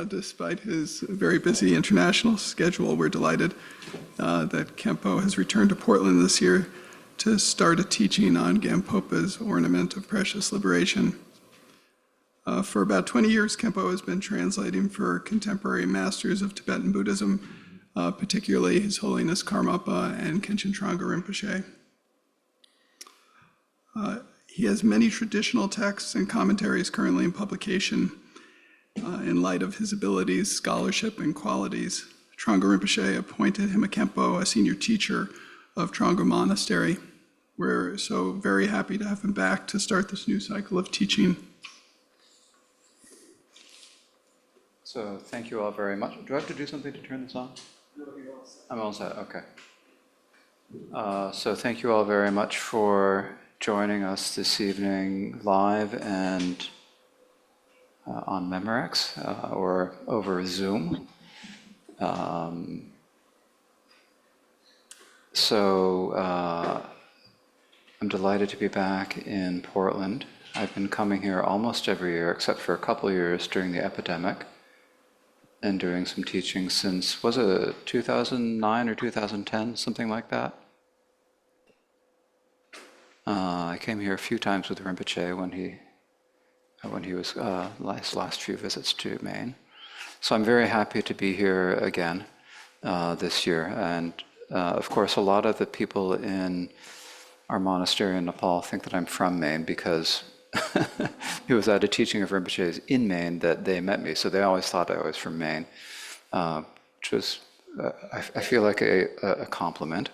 Despite his very busy international schedule, we're delighted that Khenpo has returned to Portland this year to start a teaching on Gampopa's Ornament of Precious Liberation. For about 20 years, Khenpo has been translating for contemporary masters of Tibetan Buddhism, particularly His Holiness Karmapa and Khenchen Trangpa Rinpoche. He has many traditional texts and commentaries currently in publication. In light of his abilities, scholarship, and qualities, Trangpa Rinpoche appointed him a Khenpo, a senior teacher of Trangpa Monastery. We're so very happy to have him back to start this new cycle of teaching. So thank you all very much. Do I have to do something to turn this on? No, you're all set. I'm all set, okay. So thank you all very much for joining us this evening live and on Memorex or over Zoom. I'm delighted to be back in Portland. I've been coming here almost every year, except for a couple of years during the epidemic, and doing some teaching since, was it 2009 or 2010, something like that? I came here a few times with Rinpoche when he was last few visits to Maine. So I'm very happy to be here again this year. And of course, a lot of the people in our monastery in Nepal think that I'm from Maine because it was at a teaching of Rinpoche's in Maine that they met me. So they always thought I was from Maine, which was, I feel like a compliment.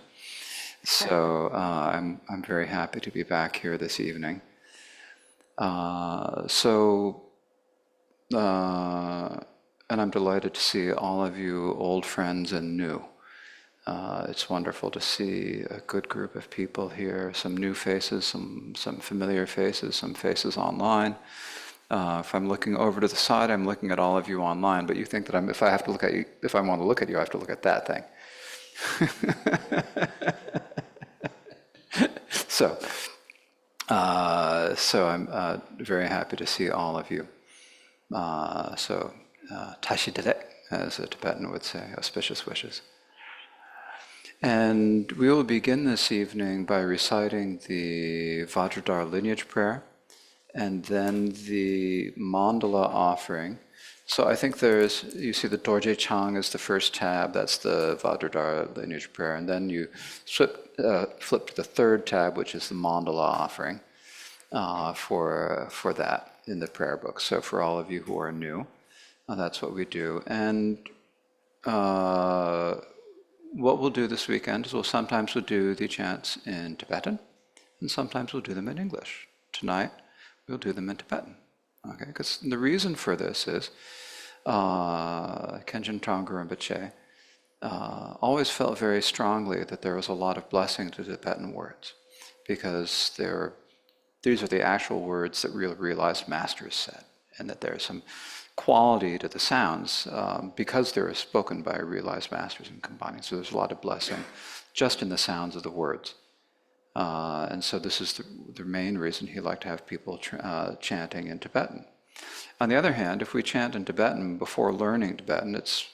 So I'm very happy to be back here this evening. And I'm delighted to see all of you old friends and new. It's wonderful to see a good group of people here, some new faces, some familiar faces, some faces online. If I'm looking over to the side, I'm looking at all of you online, but you think that if I want to look at you, I have to look at that thing. So I'm very happy to see all of you. Tashi Dele, as a Tibetan would say, auspicious wishes. And we will begin this evening by reciting the Vajradhara lineage prayer and then the mandala offering. So I think you see the Dorje Chang is the first tab, that's the Vajradhara lineage prayer, and then you flip to the third tab, which is the mandala offering for that in the prayer book. So for all of you who are new, that's what we do. And what we'll do this weekend is sometimes we'll do the chants in Tibetan, and sometimes we'll do them in English. Tonight, we'll do them in Tibetan. Okay, because the reason for this is Khenchen Trangpa Rinpoche always felt very strongly that there was a lot of blessing to Tibetan words, because these are the actual words that realized masters said, and that there's some quality to the sounds because they were spoken by realized masters and combining. So there's a lot of blessing just in the sounds of the words. And so this is the main reason he liked to have people chanting in Tibetan. On the other hand, if we chant in Tibetan before learning Tibetan, it's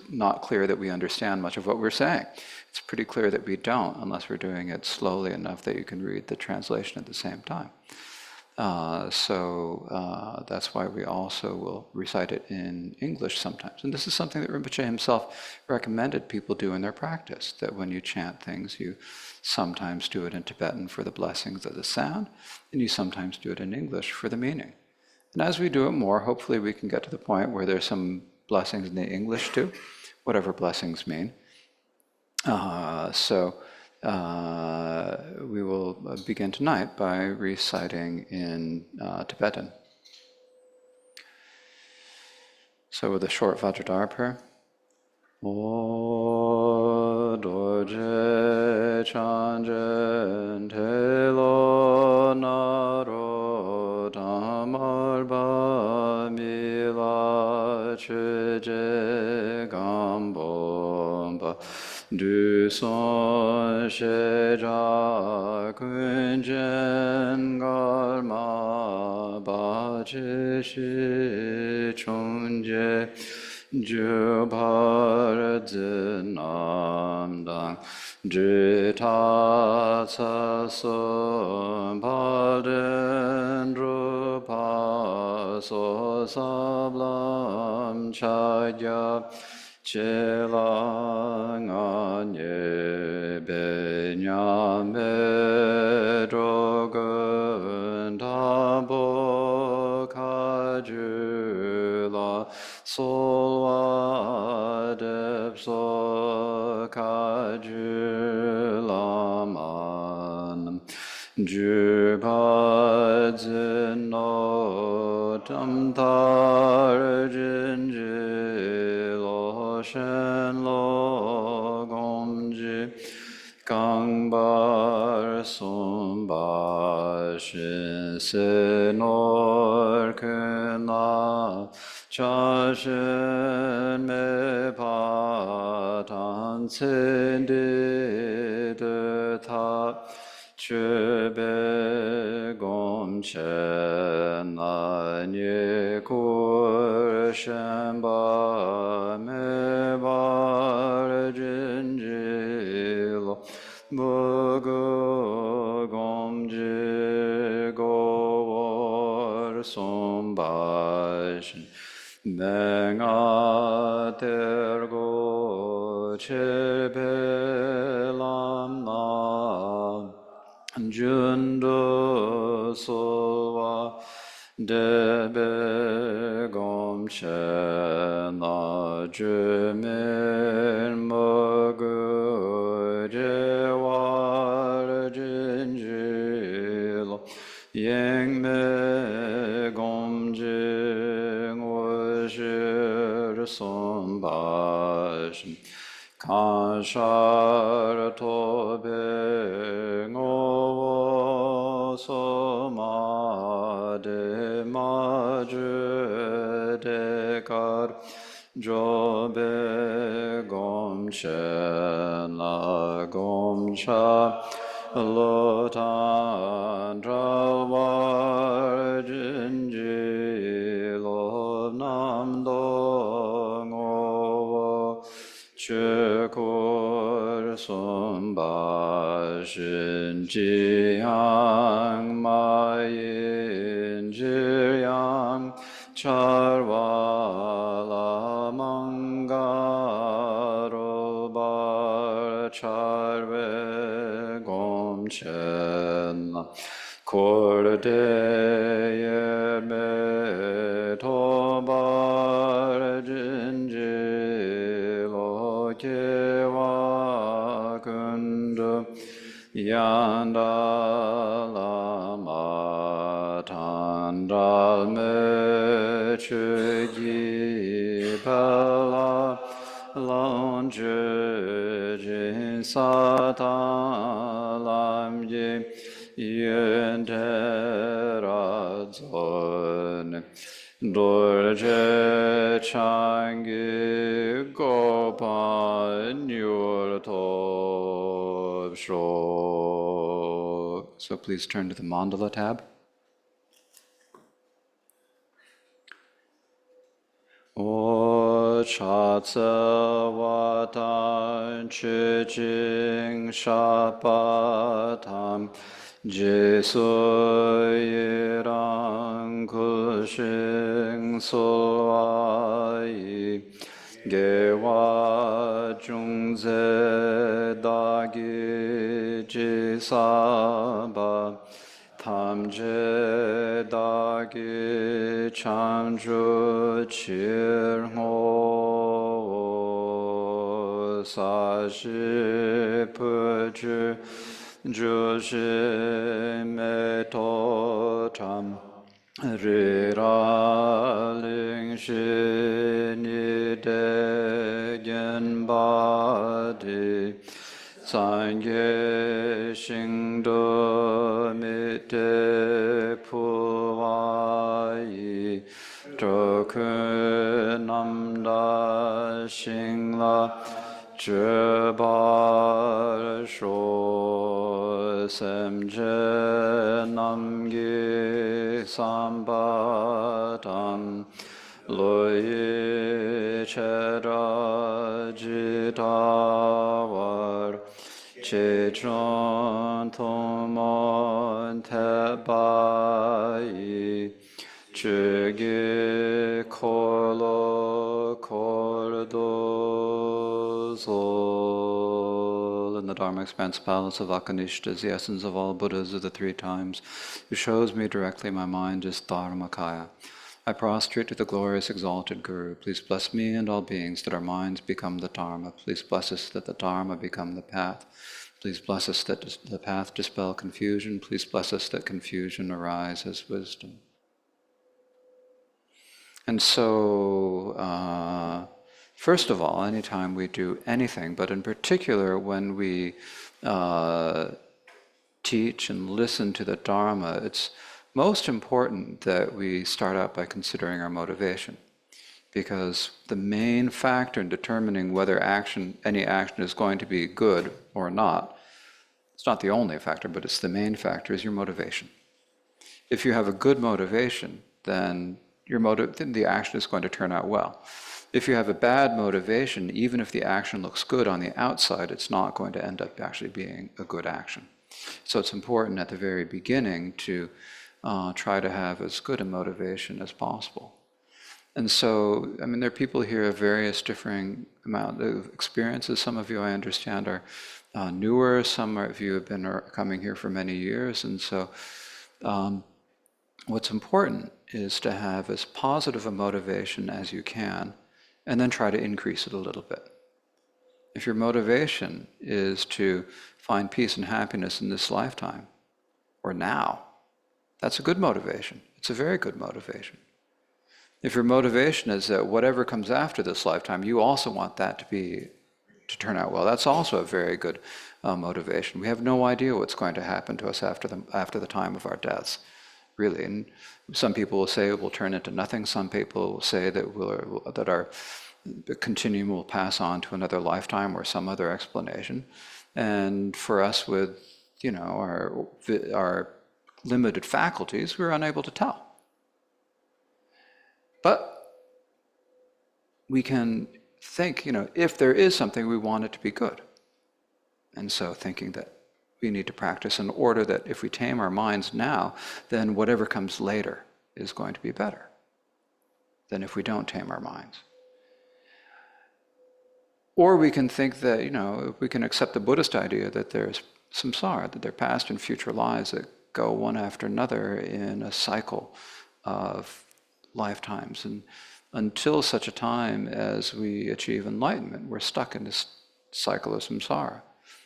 not clear that we understand much of what we're saying. It's pretty clear that we don't, unless we're doing it slowly enough that you can read the translation at the same time. That's why we also will recite it in English sometimes. And this is something that Rinpoche himself recommended people do in their practice, that when you chant things, you sometimes do it in Tibetan for the blessings of the sound, and you sometimes do it in English for the meaning. And as we do it more, hopefully we can get to the point where there's some blessings in the English too, whatever blessings mean. We will begin tonight by reciting in Tibetan. So with a short Vajradhara prayer. O dorje chanjen telo naro damarba mila chuje gambomba du son sheja kunjen galma ba 제시 총제 주바르드남당 지타사선 바른루파소사블람 차야 제랑한 예배냐메로근 다보카주라 솔와뎁소카주라만 주바즈노 탐타르진지로 셴로 공지 강발 손바신 세놀 그나 자신 메바단 센디드타 주베곰체나니 굴셴바 메바르진지로 무구곰지고월 손바신 맹아들고 제벨람나 준도소와 데베곰체나 주밀머그제와르진지로 앵매곰징오실손바신 카샤르토뱅오소마데마주데가르 조베곰체나곰차 로탄드라와진지로 남동오 주골손바신 지향마인지양 찰와라망가로발 찰웨곰첸나 골데예메토바르진지로 개와 근두 양달라마 단달메 주기발라 런주진사달람지 연테라존 돌제 창기 고판율톱쇼. So please turn to the mandala tab. O Chatsavatan Chiching Shapatam Jesu Yirang Kushing Solai Gewa Jungze Dagi Jisaba 탐제 다기 참주 칠호 사시부주 주심에 도참 리라링신이 대견바디 상계싱도 밑에 푸와이 저큰 남다 싱라 주발쇼 샘제 남기 sambatam loye chera jitawar chechon tomon tebai chöge kolo kordo sol. In the Dharma Expanse Palace of Akanishta is the essence of all Buddhas of the three times, who shows me directly my mind is Dharmakaya. I prostrate to the glorious exalted Guru. Please bless me and all beings that our minds become the Dharma. Please bless us that the Dharma become the path. Please bless us that the path dispel confusion. Please bless us that confusion arise as wisdom. And so, first of all, anytime we do anything, but in particular when we teach and listen to the Dharma, it's most important that we start out by considering our motivation. Because the main factor in determining whether any action is going to be good or not, it's not the only factor, but it's the main factor, is your motivation. If you have a good motivation, then then the action is going to turn out well. If you have a bad motivation, even if the action looks good on the outside, it's not going to end up actually being a good action. So it's important at the very beginning to try to have as good a motivation as possible. And so, I mean, there are people here of various differing amount of experiences. Some of you, I understand, are newer. Some of you have been coming here for many years. And so what's important is to have as positive a motivation as you can, and then try to increase it a little bit. If your motivation is to find peace and happiness in this lifetime, or now, that's a good motivation. It's a very good motivation. If your motivation is that whatever comes after this lifetime, you also want that to turn out well, that's also a very good motivation. We have no idea what's going to happen to us after the time of our deaths, really. And some people will say it will turn into nothing. Some people will say that our continuum will pass on to another lifetime or some other explanation. And for us, with our limited faculties, we're unable to tell. But we can think, if there is something, we want it to be good. And so thinking that we need to practice in order that if we tame our minds now, then whatever comes later is going to be better than if we don't tame our minds. Or we can think that, we can accept the Buddhist idea that there's samsara, that there are past and future lives that go one after another in a cycle of lifetimes. And until such a time as we achieve enlightenment, we're stuck in this cycle of samsara.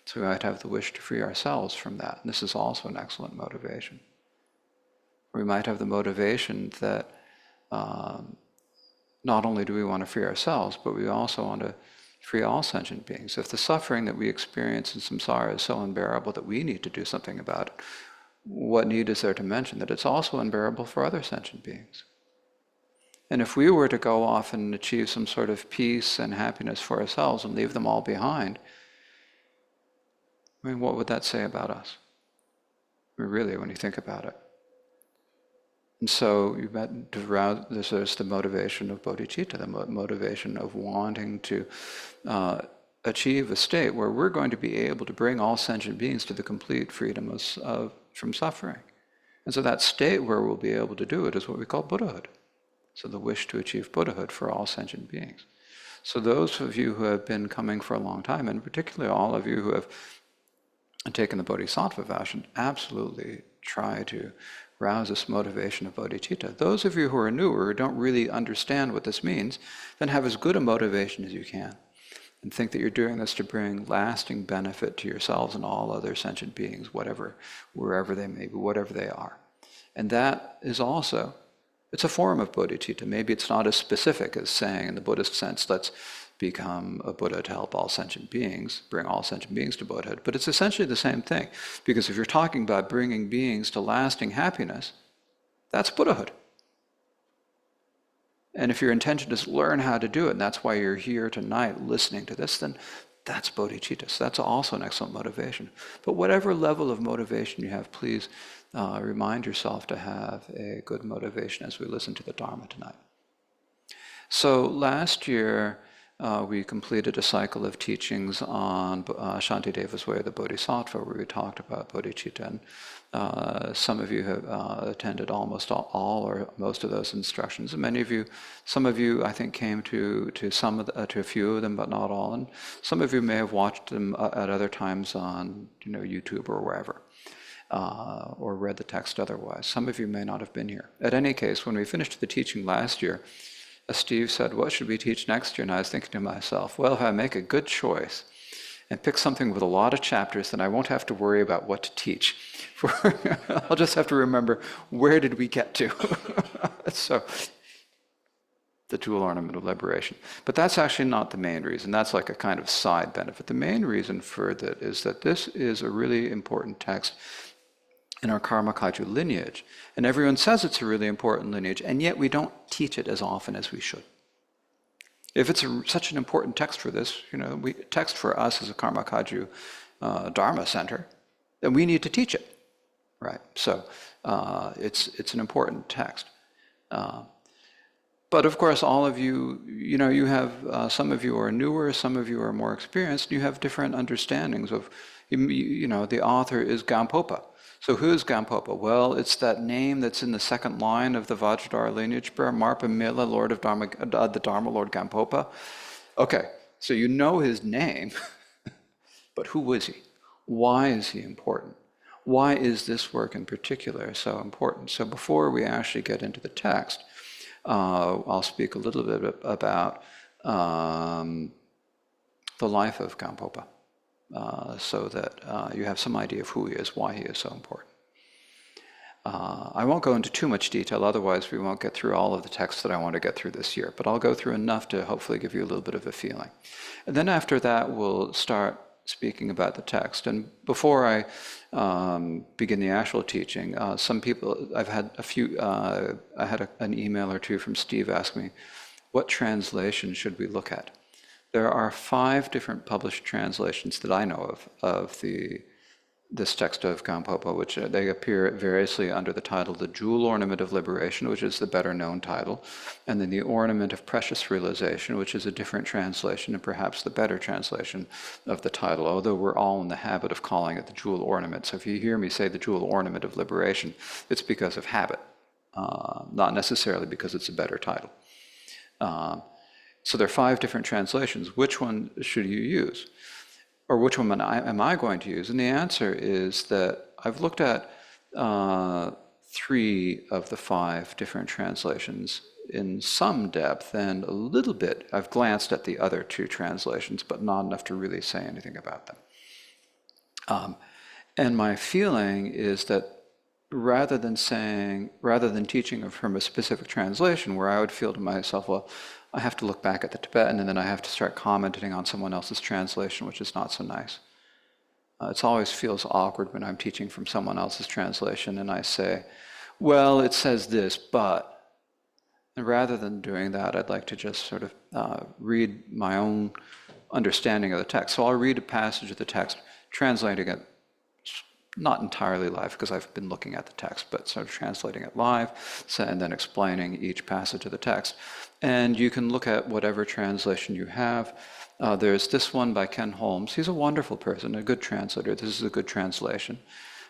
So we might have the wish to free ourselves from that. And this is also an excellent motivation. We might have the motivation that not only do we want to free ourselves, but we also want to free all sentient beings. If the suffering that we experience in samsara is so unbearable that we need to do something about it, what need is there to mention that it's also unbearable for other sentient beings? And if we were to go off and achieve some sort of peace and happiness for ourselves and leave them all behind, what would that say about us? Really, when you think about it. And so there's the motivation of bodhicitta, the motivation of wanting to achieve a state where we're going to be able to bring all sentient beings to the complete freedom from suffering. And so that state where we'll be able to do it is what we call Buddhahood. So the wish to achieve Buddhahood for all sentient beings. So those of you who have been coming for a long time, and particularly all of you who have taken the Bodhisattva vow, should absolutely try to rouse this motivation of bodhicitta. Those of you who are newer, who don't really understand what this means, then have as good a motivation as you can. And think that you're doing this to bring lasting benefit to yourselves and all other sentient beings, wherever they may be, whatever they are. And that is also, it's a form of bodhicitta. Maybe it's not as specific as saying in the Buddhist sense, let's become a Buddha to help all sentient beings, bring all sentient beings to Buddhahood. But it's essentially the same thing. Because if you're talking about bringing beings to lasting happiness, that's Buddhahood. And if your intention is to learn how to do it, and that's why you're here tonight listening to this, then that's bodhicitta. So that's also an excellent motivation. But whatever level of motivation you have, please remind yourself to have a good motivation as we listen to the Dharma tonight. So last year, we completed a cycle of teachings on Shantideva's Way of the Bodhisattva, where we talked about bodhicitta. Some of you have attended almost all or most of those instructions, and some of you, I think, came to a few of them, but not all. And some of you may have watched them at other times on, YouTube or wherever, or read the text otherwise. Some of you may not have been here. At any case, when we finished the teaching last year, Steve said, "What should we teach next year?" And I was thinking to myself, well, if I make a good choice and pick something with a lot of chapters, then I won't have to worry about what to teach. I'll just have to remember, where did we get to? So, the dual ornament of liberation. But that's actually not the main reason. That's like a kind of side benefit. The main reason for that is that this is a really important text in our Karma Kaju lineage. And everyone says it's a really important lineage, and yet we don't teach it as often as we should. If it's such an important text for this, text for us as a Karma Kaju Dharma center, then we need to teach it, right? So it's an important text. But of course, all of you, you have, some of you are newer, some of you are more experienced, and you have different understandings of, the author is Gampopa. So who is Gampopa? Well, it's that name that's in the second line of the Vajradhara lineage, Marpa Mila, Lord of Dharma, the Dharma Lord Gampopa. Okay, so you know his name, but who is he? Why is he important? Why is this work in particular so important? So before we actually get into the text, I'll speak a little bit about the life of Gampopa. So that you have some idea of who he is, why he is so important. I won't go into too much detail, otherwise we won't get through all of the texts that I want to get through this year, but I'll go through enough to hopefully give you a little bit of a feeling. And then after that, we'll start speaking about the text. And before I begin the actual teaching, some people, I've had a few, I had an email or two from Steve ask me, what translation should we look at? There are 5 different published translations that I know of this text of Gampopa, which they appear variously under the title The Jewel Ornament of Liberation, which is the better known title, and then The Ornament of Precious Realization, which is a different translation and perhaps the better translation of the title, although we're all in the habit of calling it the Jewel Ornament. So if you hear me say the Jewel Ornament of Liberation, it's because of habit, not necessarily because it's a better title. So there are 5 different translations. Which one should you use? Or which one am I going to use? And the answer is that I've looked at 3 of the 5 different translations in some depth, and a little bit I've glanced at the other 2 translations, but not enough to really say anything about them. And my feeling is that rather than teaching from a specific translation, where I would feel to myself, well, I have to look back at the Tibetan, and then I have to start commenting on someone else's translation, which is not so nice. It always feels awkward when I'm teaching from someone else's translation, and I say, well, it says this, but. And rather than doing that, I'd like to just sort of read my own understanding of the text. So I'll read a passage of the text, translating it not entirely live, because I've been looking at the text, but sort of translating it live, and then explaining each passage of the text. And you can look at whatever translation you have. There's this one by Ken Holmes. He's a wonderful person, a good translator. This is a good translation.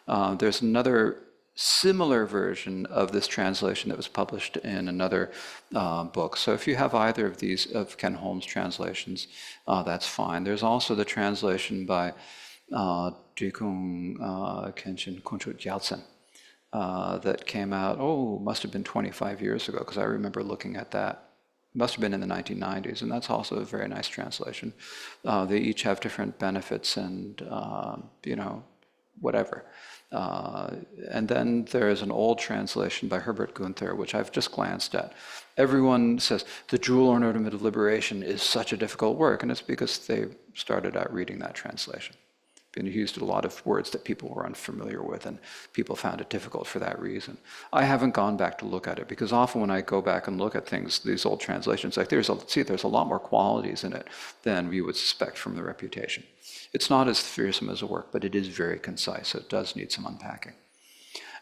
There's another similar version of this translation that was published in another book. So if you have either of these, of Ken Holmes' translations, that's fine. There's also the translation by Dikung Kenshin Kunchut Gyaltsen that came out, must have been 25 years ago, because I remember looking at that. Must have been in the 1990s, and that's also a very nice translation. They each have different benefits and, whatever. And then there's an old translation by Herbert Gunther, which I've just glanced at. Everyone says, the Jewel Ornament of Liberation is such a difficult work, and it's because they started out reading that translation. And he used a lot of words that people were unfamiliar with, and people found it difficult for that reason. I haven't gone back to look at it, because often when I go back and look at things, these old translations, like there's a lot more qualities in it than we would suspect from the reputation. It's not as fearsome as a work, but it is very concise, so it does need some unpacking.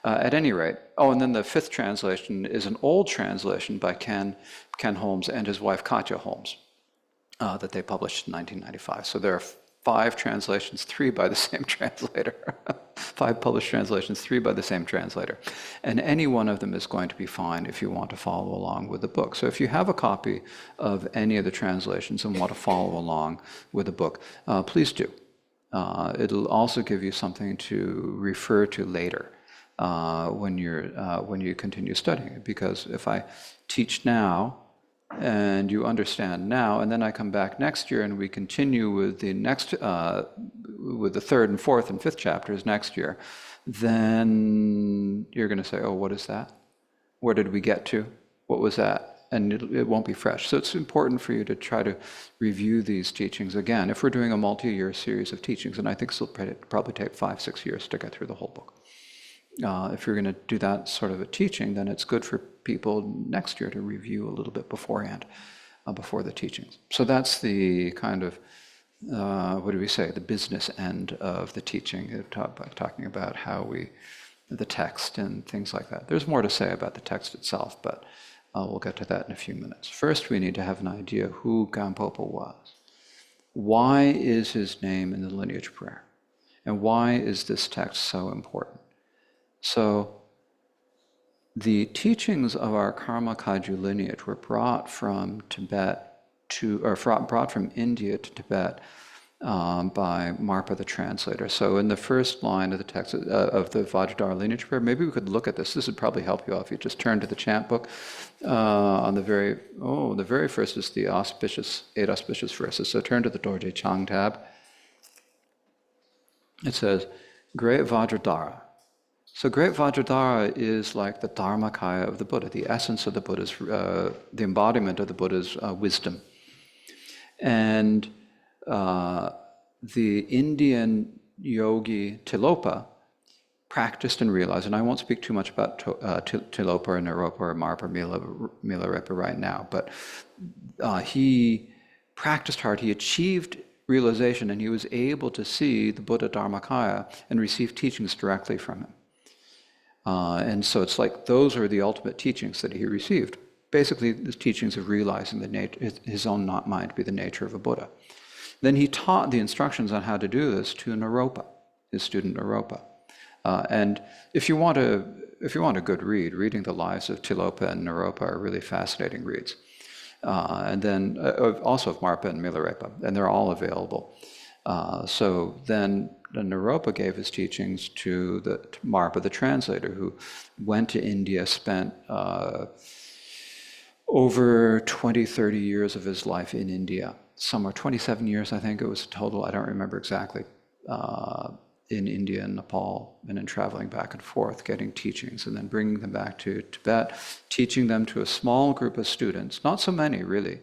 At any rate, and then the fifth translation is an old translation by Ken Holmes and his wife Katja Holmes that they published in 1995. So there are 5 translations, 3 by the same translator. 5 published translations, 3 by the same translator. And any one of them is going to be fine if you want to follow along with the book. So if you have a copy of any of the translations and want to follow along with the book, please do. It'll also give you something to refer to later when you continue studying it. Because if I teach now and you understand now, and then I come back next year and we continue with the next with the 3rd and 4th and 5th chapters next year, then you're going to say, "Oh, what is that? Where did we get to? What was that?" And it won't be fresh. So it's important for you to try to review these teachings again. If we're doing a multi-year series of teachings, and I think this will probably take 5-6 years to get through the whole book. If you're going to do that sort of a teaching, then it's good for people next year to review a little bit beforehand, before the teachings. So that's the kind of, the business end of the teaching, talking about the text and things like that. There's more to say about the text itself, but we'll get to that in a few minutes. First, we need to have an idea who Khenpo was. Why is his name in the lineage prayer? And why is this text so important? So, the teachings of our Karma Kagyu lineage were brought from brought from India to Tibet by Marpa the translator. So in the first line of the text of the Vajra lineage prayer, maybe we could look at this. This would probably help you out if you just turn to the chant book. On the very first is the 8 auspicious verses. So turn to the Dorje Chang tab. It says, Great Vajradhara. So Great Vajradhara is like the Dharmakaya of the Buddha, the essence of the Buddha's, the embodiment of the Buddha's wisdom. And the Indian yogi Tilopa practiced and realized, and I won't speak too much about Tilopa or Naropa or Marpa or Milarepa right now, but he practiced hard, he achieved realization, and he was able to see the Buddha Dharmakaya and receive teachings directly from him. And so it's like those are the ultimate teachings that he received. Basically, the teachings of realizing his own mind to be the nature of a Buddha. Then he taught the instructions on how to do this to Naropa, his student Naropa. And if you want a good read, reading the lives of Tilopa and Naropa are really fascinating reads. And then also of Marpa and Milarepa, and they're all available. So then Naropa gave his teachings to Marpa, the translator, who went to India, spent over 20, 30 years of his life in India. Somewhere 27 years, I think it was total, I don't remember exactly, in India and Nepal, and then traveling back and forth, getting teachings, and then bringing them back to Tibet, teaching them to a small group of students, not so many really.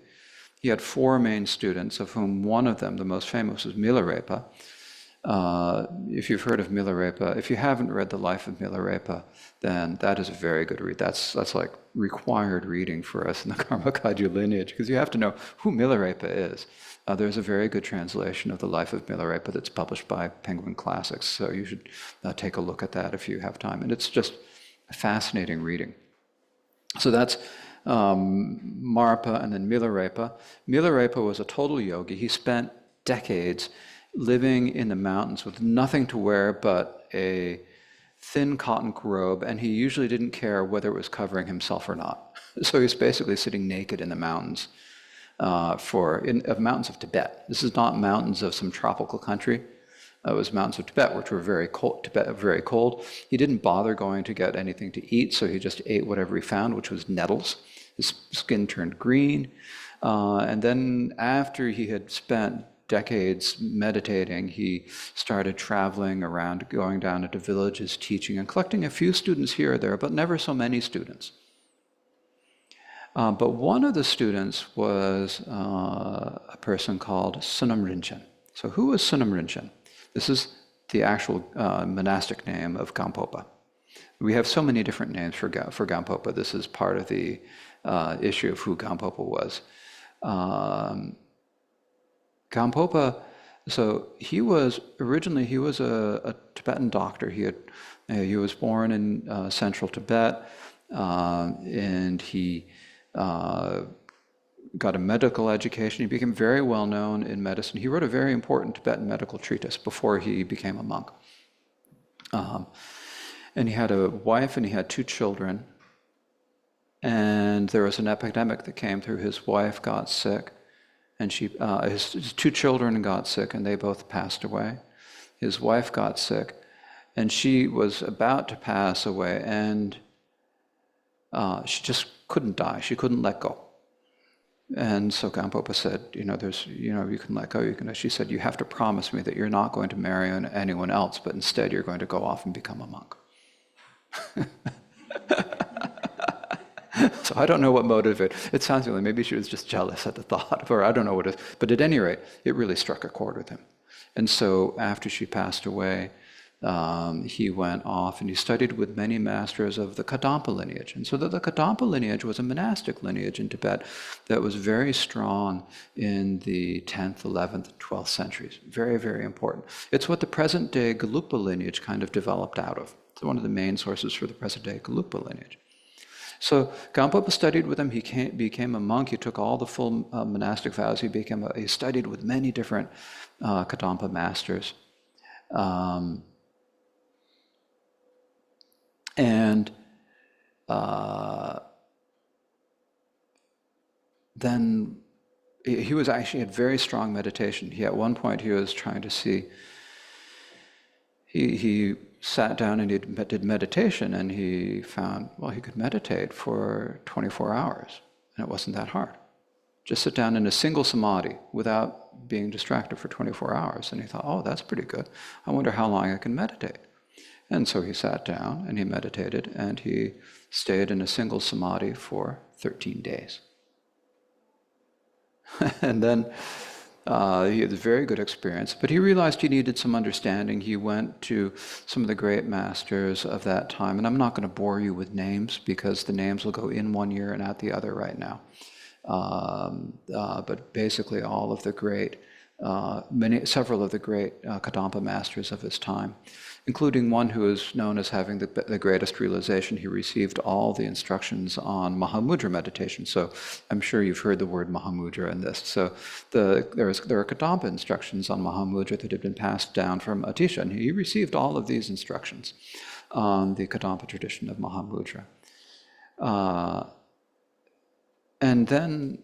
He had 4 main students, of whom one of them, the most famous, was Milarepa. If you've heard of Milarepa, if you haven't read the life of Milarepa, then that is a very good read. That's like required reading for us in the Karma Kagyu lineage, because you have to know who Milarepa is. There's a very good translation of the life of Milarepa that's published by Penguin Classics, so you should take a look at that if you have time. And it's just a fascinating reading. So that's Marpa and then Milarepa. Milarepa was a total yogi. He spent decades living in the mountains with nothing to wear but a thin cotton robe, and he usually didn't care whether it was covering himself or not. So he's basically sitting naked in the mountains, mountains of Tibet. This is not mountains of some tropical country. It was mountains of Tibet, which were very cold. He didn't bother going to get anything to eat, so he just ate whatever he found, which was nettles. His skin turned green. And then after he had spent decades meditating, he started traveling around, going down into villages, teaching, and collecting a few students here or there, but never so many students. But one of the students was a person called Sunam Rinchen. So who was Sunam Rinchen? This is the actual monastic name of Gampopa. We have so many different names for Gampopa. This is part of the issue of who Gampopa was. Gampopa, So he was a Tibetan doctor. He was born in central Tibet, and he got a medical education. He became very well known in medicine. He wrote a very important Tibetan medical treatise before he became a monk. And he had a wife and he had 2 children. And there was an epidemic that came through. His wife got sick, and his 2 children got sick, and they both passed away. His wife got sick, and she was about to pass away, and she just couldn't die. She couldn't let go. And so Gampopa said, you can let go. She said, you have to promise me that you're not going to marry anyone else, but instead you're going to go off and become a monk. So I don't know what motivated. It sounds like maybe she was just jealous at the thought, or I don't know what it is. But at any rate, it really struck a chord with him. And so after she passed away, he went off and he studied with many masters of the Kadampa lineage. And so the Kadampa lineage was a monastic lineage in Tibet that was very strong in the 10th, 11th, 12th centuries. Very, very important. It's what the present-day Gelugpa lineage kind of developed out of. It's one of the main sources for the present-day Gelugpa lineage. So Gampopa studied with him. He became a monk. He took all the full monastic vows. He studied with many different Kadampa masters. And then he was actually had very strong meditation. At one point he was trying to see, he sat down and he did meditation, and he found, well, he could meditate for 24 hours, and it wasn't that hard. Just sit down in a single samadhi without being distracted for 24 hours. And he thought, oh, that's pretty good. I wonder how long I can meditate. And so he sat down and he meditated, and he stayed in a single samadhi for 13 days. And then he had a very good experience, but he realized he needed some understanding. He went to some of the great masters of that time, and I'm not going to bore you with names because the names will go in one ear and out the other right now. But basically all of the great, several of the great Kadampa masters of his time, including one who is known as having the greatest realization. He received all the instructions on Mahamudra meditation. So I'm sure you've heard the word Mahamudra in this. So there are Kadampa instructions on Mahamudra that have been passed down from Atisha, and he received all of these instructions on the Kadampa tradition of Mahamudra. And then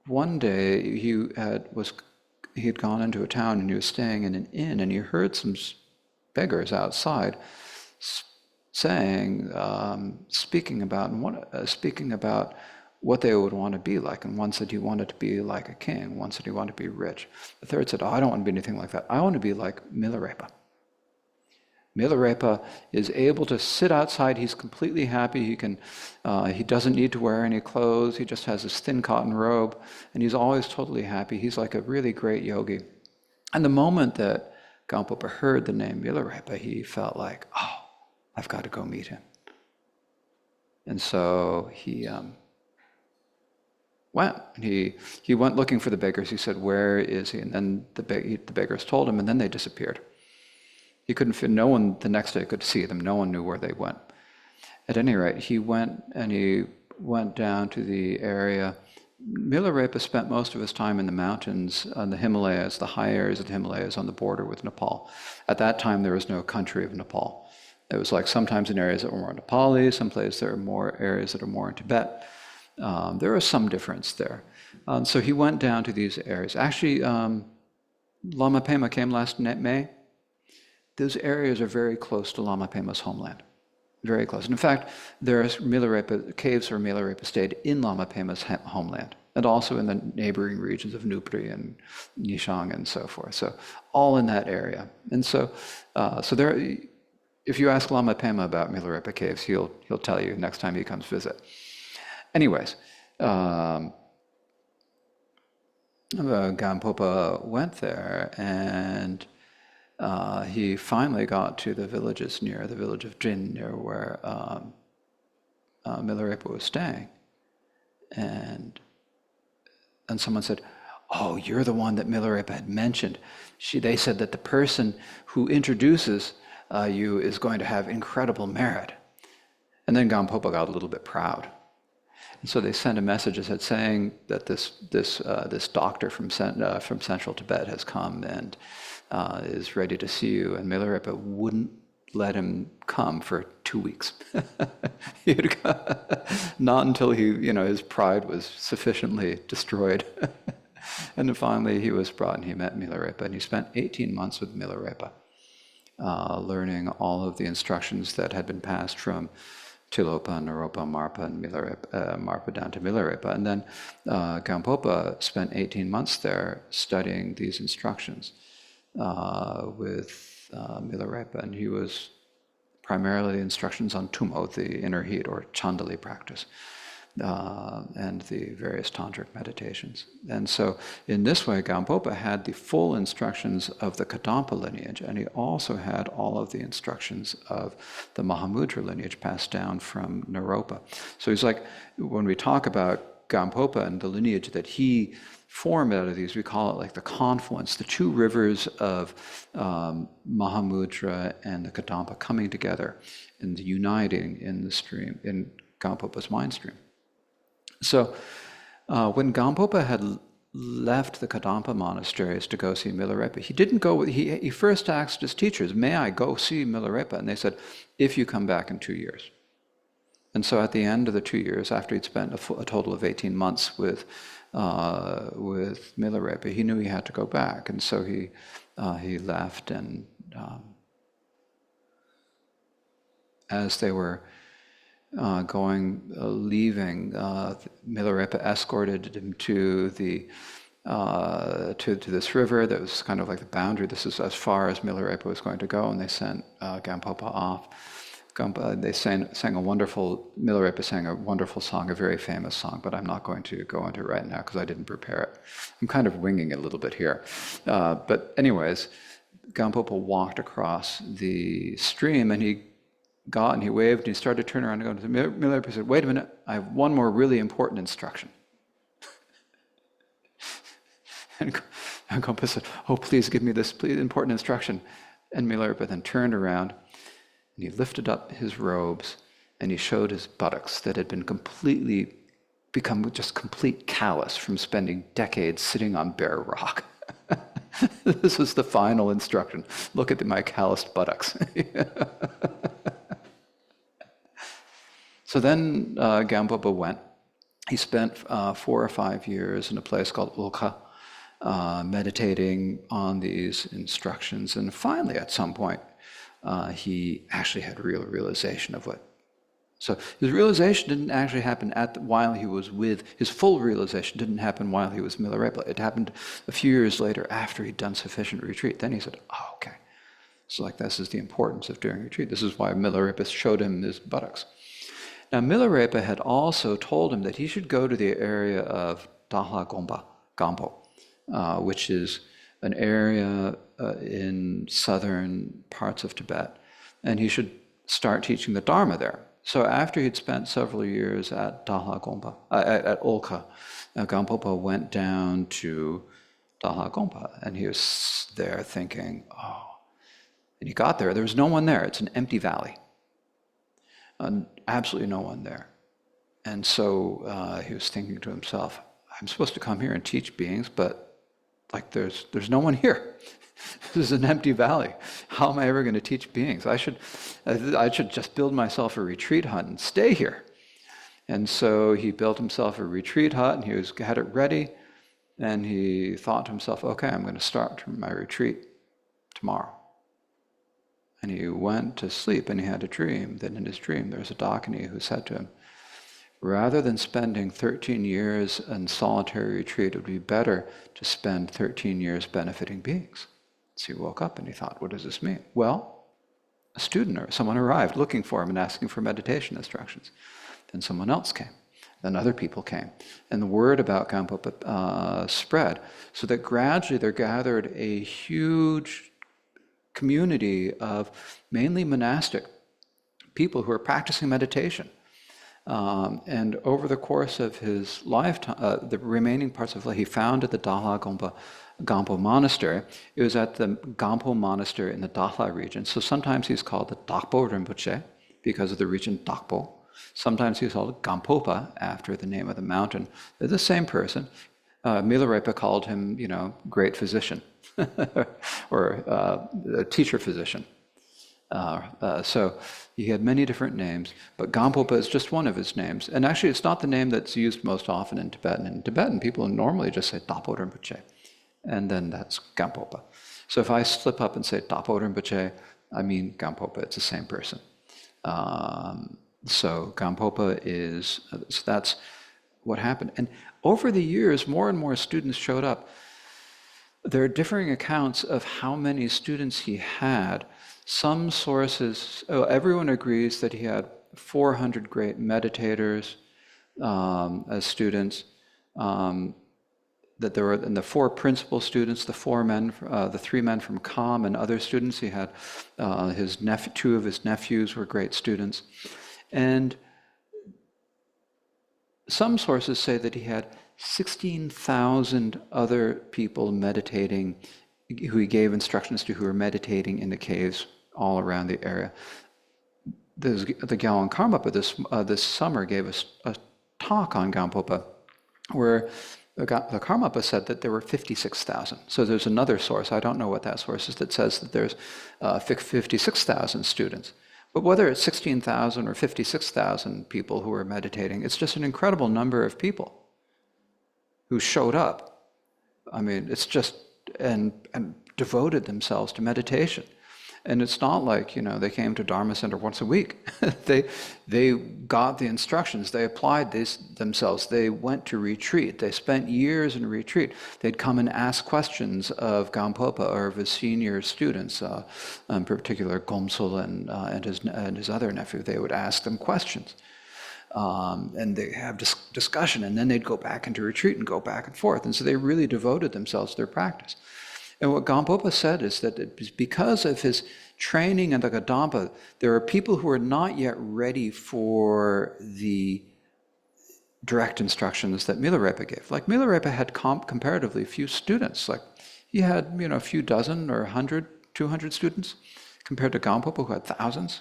one day he had gone into a town and he was staying in an inn, and he heard some beggars outside saying, speaking about what they would want to be like. And one said he wanted to be like a king. One said he wanted to be rich. The third said, oh, I don't want to be anything like that. I want to be like Milarepa. Milarepa is able to sit outside. He's completely happy. He doesn't need to wear any clothes. He just has this thin cotton robe, and he's always totally happy. He's like a really great yogi. And the moment that Gampopa heard the name Milarepa, he felt like, oh, I've got to go meet him. And so he went. He went looking for the beggars. He said, where is he? And then the beggars told him, and then they disappeared. He couldn't fit, no one the next day could see them. No one knew where they went. At any rate, he went down to the area. Milarepa spent most of his time in the mountains, on the Himalayas, the high areas of the Himalayas on the border with Nepal. At that time, there was no country of Nepal. It was like sometimes in areas that were more Nepali, some places there are more areas that are more in Tibet. There was some difference there. So he went down to these areas. Actually, Lama Pema came last May. Those areas are very close to Lama Pema's homeland. Very close. And in fact, there are caves where Milarepa stayed in Lama Pema's homeland, and also in the neighboring regions of Nupri and Nishang and so forth. So all in that area. And so there, if you ask Lama Pema about Milarepa caves, he'll tell you next time he comes visit. Anyways, Gampopa went there, and he finally got to the village of Jin, near where Milarepa was staying. And someone said, "Oh, you're the one that Milarepa had mentioned. They said that the person who introduces you is going to have incredible merit." And then Gampopa got a little bit proud. And so they sent a message saying that this doctor from Central Tibet has come and is ready to see you. And Milarepa wouldn't let him come for 2 weeks. Not until his pride was sufficiently destroyed. And then finally he was brought and he met Milarepa, and he spent 18 months with Milarepa, learning all of the instructions that had been passed from Tilopa, Naropa, Marpa, and Marpa down to Milarepa. And then Gampopa spent 18 months there studying these instructions with Milarepa, and he was primarily the instructions on Tummo, the inner heat, or Chandali practice, and the various tantric meditations. And so in this way, Gampopa had the full instructions of the Kadampa lineage, and he also had all of the instructions of the Mahamudra lineage passed down from Naropa. So he's like, when we talk about Gampopa and the lineage that he formed out of these, we call it like the confluence, the two rivers of Mahamudra and the Kadampa coming together and uniting in the stream, in Gampopa's mind stream. So when Gampopa had left the Kadampa monasteries to go see Milarepa, he didn't go. He first asked his teachers, "May I go see Milarepa?" And they said, "If you come back in 2 years." And so at the end of the 2 years, after he'd spent a total of 18 months with Milarepa, he knew he had to go back, and so he left. And as they were leaving, Milarepa escorted him to this river that was kind of like the boundary. This is as far as Milarepa was going to go, and they sent Gampopa off. They sang a wonderful, Milarepa sang a wonderful song, a very famous song, but I'm not going to go into it right now because I didn't prepare it. I'm kind of winging it a little bit here. But anyways, Gampopa walked across the stream, and he got and he waved and he started to turn around and go to Milarepa. He said, "Wait a minute, I have one more really important instruction." And Gampopa said, "Oh, please give me this important instruction." And Milarepa then turned around and he lifted up his robes and he showed his buttocks that had been become just complete callous from spending decades sitting on bare rock. This was the final instruction. "Look at my calloused buttocks." So then Gampopa went. He spent 4 or 5 years in a place called Ulka, meditating on these instructions. And finally, at some point, he actually had real realization of what. So his realization didn't actually happen while he was his full realization didn't happen while he was Milarepa. It happened a few years later after he'd done sufficient retreat. Then he said, "Oh, okay. So like this is the importance of doing retreat. This is why Milarepa showed him his buttocks." Now, Milarepa had also told him that he should go to the area of Dahla Gampo, which is an area in southern parts of Tibet, and he should start teaching the Dharma there. So after he'd spent several years at Dahla Gompa, at Olka, Gampopa went down to Dahla Gompa, and he was there thinking, oh. And he got there was no one there. It's an empty valley. Absolutely no one there. And so he was thinking to himself, I'm supposed to come here and teach beings, but like there's no one here. This is an empty valley. How am I ever going to teach beings? I should just build myself a retreat hut and stay here. And so he built himself a retreat hut, and he had it ready, and he thought to himself, okay, I'm going to start my retreat tomorrow. And he went to sleep, and he had a dream. Then in his dream, there was a Dakini who said to him, rather than spending 13 years in solitary retreat, it would be better to spend 13 years benefiting beings. So he woke up and he thought, what does this mean? Well, a student or someone arrived looking for him and asking for meditation instructions. Then someone else came. Then other people came. And the word about Gampopa spread, so that gradually there gathered a huge community of mainly monastic people who are practicing meditation And over the course of his lifetime, the remaining parts of life, he founded the Dala Gampo Monastery. It was at the Gampo Monastery in the Dala region. So sometimes he's called the Dakpo Rinpoche because of the region Dakpo. Sometimes he's called Gampopa after the name of the mountain. They're the same person. Milarepa called him, great physician or a teacher physician. So he had many different names, but Gampopa is just one of his names. And actually, it's not the name that's used most often in Tibetan. In Tibetan, people normally just say Dapo Rinpoche, and then that's Gampopa. So if I slip up and say Dapo Rinpoche, I mean Gampopa. It's the same person. So Gampopa is, so that's what happened. And over the years, more and more students showed up. There are differing accounts of how many students he had. Some sources, everyone agrees that he had 400 great meditators as students. That there were, and the 4 principal students, the 3 men from Kham and other students. He had 2 of his nephews were great students. And some sources say that he had 16,000 other people meditating, who he gave instructions to, who were meditating in the caves all around the area. The Gyalwang Karmapa this summer gave us a talk on Gampopa, where the Karmapa said that there were 56,000. So there's another source, I don't know what that source is, that says that there's 56,000 students. But whether it's 16,000 or 56,000 people who are meditating, it's just an incredible number of people who showed up. I mean, it's just, and devoted themselves to meditation. And it's not like, they came to Dharma Center once a week. They got the instructions, they applied themselves, they went to retreat, they spent years in retreat. They'd come and ask questions of Gampopa or of his senior students, in particular Gomsul and his other nephew. They would ask them questions. And they have discussion, and then they'd go back into retreat and go back and forth. And so they really devoted themselves to their practice. And what Gampopa said is that it was because of his training in the Kadampa, there are people who are not yet ready for the direct instructions that Milarepa gave. Like Milarepa had comparatively few students. Like he had, a few dozen or 100, 200 students compared to Gampopa, who had thousands.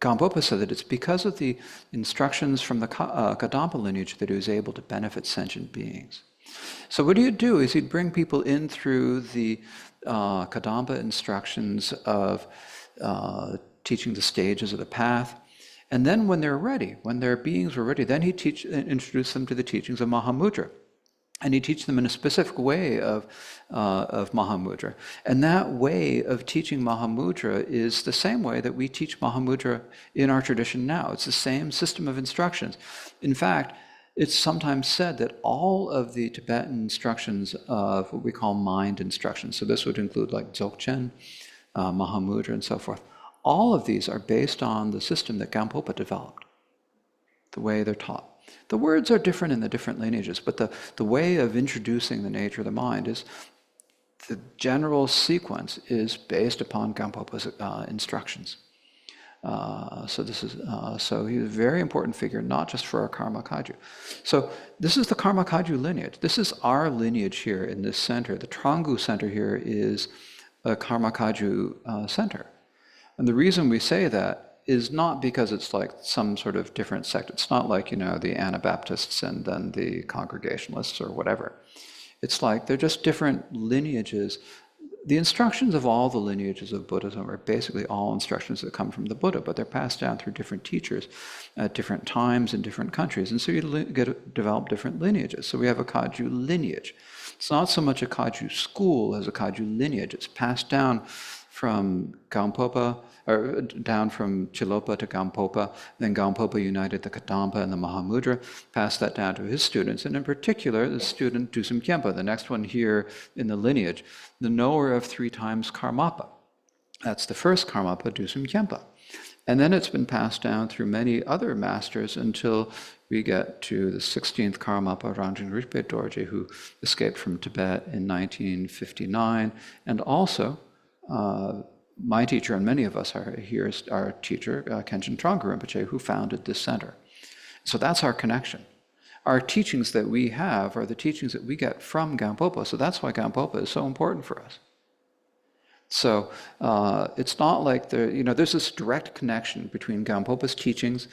Gampopa said that it's because of the instructions from the Kadampa lineage that he was able to benefit sentient beings. So what he'd do is he'd bring people in through the Kadampa instructions of teaching the stages of the path. And then when they're ready, when their beings were ready, then he'd introduce them to the teachings of Mahamudra. And he'd teach them in a specific way of Mahamudra. And that way of teaching Mahamudra is the same way that we teach Mahamudra in our tradition now. It's the same system of instructions. In fact, it's sometimes said that all of the Tibetan instructions of what we call mind instructions, so this would include like Dzogchen, Mahamudra, and so forth, all of these are based on the system that Gampopa developed, the way they're taught. The words are different in the different lineages, but the way of introducing the nature of the mind is, the general sequence is based upon Gampopa's instructions. So he was a very important figure, not just for our Karma Kagyu. So this is the Karma Kagyu lineage. This is our lineage here in this center. The Trangu Center here is a Karma Kagyu center. And the reason we say that is not because it's like some sort of different sect. It's not like, the Anabaptists and then the Congregationalists or whatever. It's like they're just different lineages. The instructions of all the lineages of Buddhism are basically all instructions that come from the Buddha, but they're passed down through different teachers at different times in different countries. And so you develop different lineages. So we have a Kagyu lineage. It's not so much a Kagyu school as a Kagyu lineage. It's passed down from Gampopa, or down from Chilopa to Gampopa. Then Gampopa united the Kadampa and the Mahamudra, passed that down to his students, and in particular, the student Dusum Khenpo, the next one here in the lineage, the knower of 3 times Karmapa. That's the first Karmapa, Dusum Khenpo. And then it's been passed down through many other masters until we get to the 16th Karmapa, Rangjung Rinpoche Dorje, who escaped from Tibet in 1959, and also my teacher and many of us are here is our teacher, Khenpo David Rinpoche, who founded this center. So that's our connection. Our teachings that we have are the teachings that we get from Gampopa, so that's why Gampopa is so important for us. So it's not like there's this direct connection between Gampopa's teachings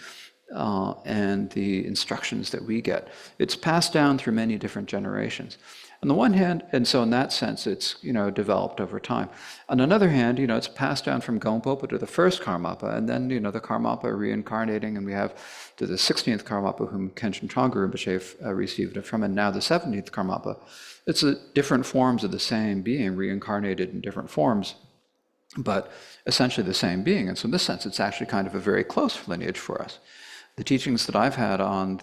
and the instructions that we get. It's passed down through many different generations. On the one hand, and so in that sense, it's developed over time. On another hand, it's passed down from Gampopa to the first Karmapa, and then the Karmapa reincarnating, and we have to the 16th Karmapa, whom Khenpo David Rinpoche received it from, and now the 17th Karmapa. It's different forms of the same being, reincarnated in different forms, but essentially the same being. And so in this sense, it's actually kind of a very close lineage for us. The teachings that I've had on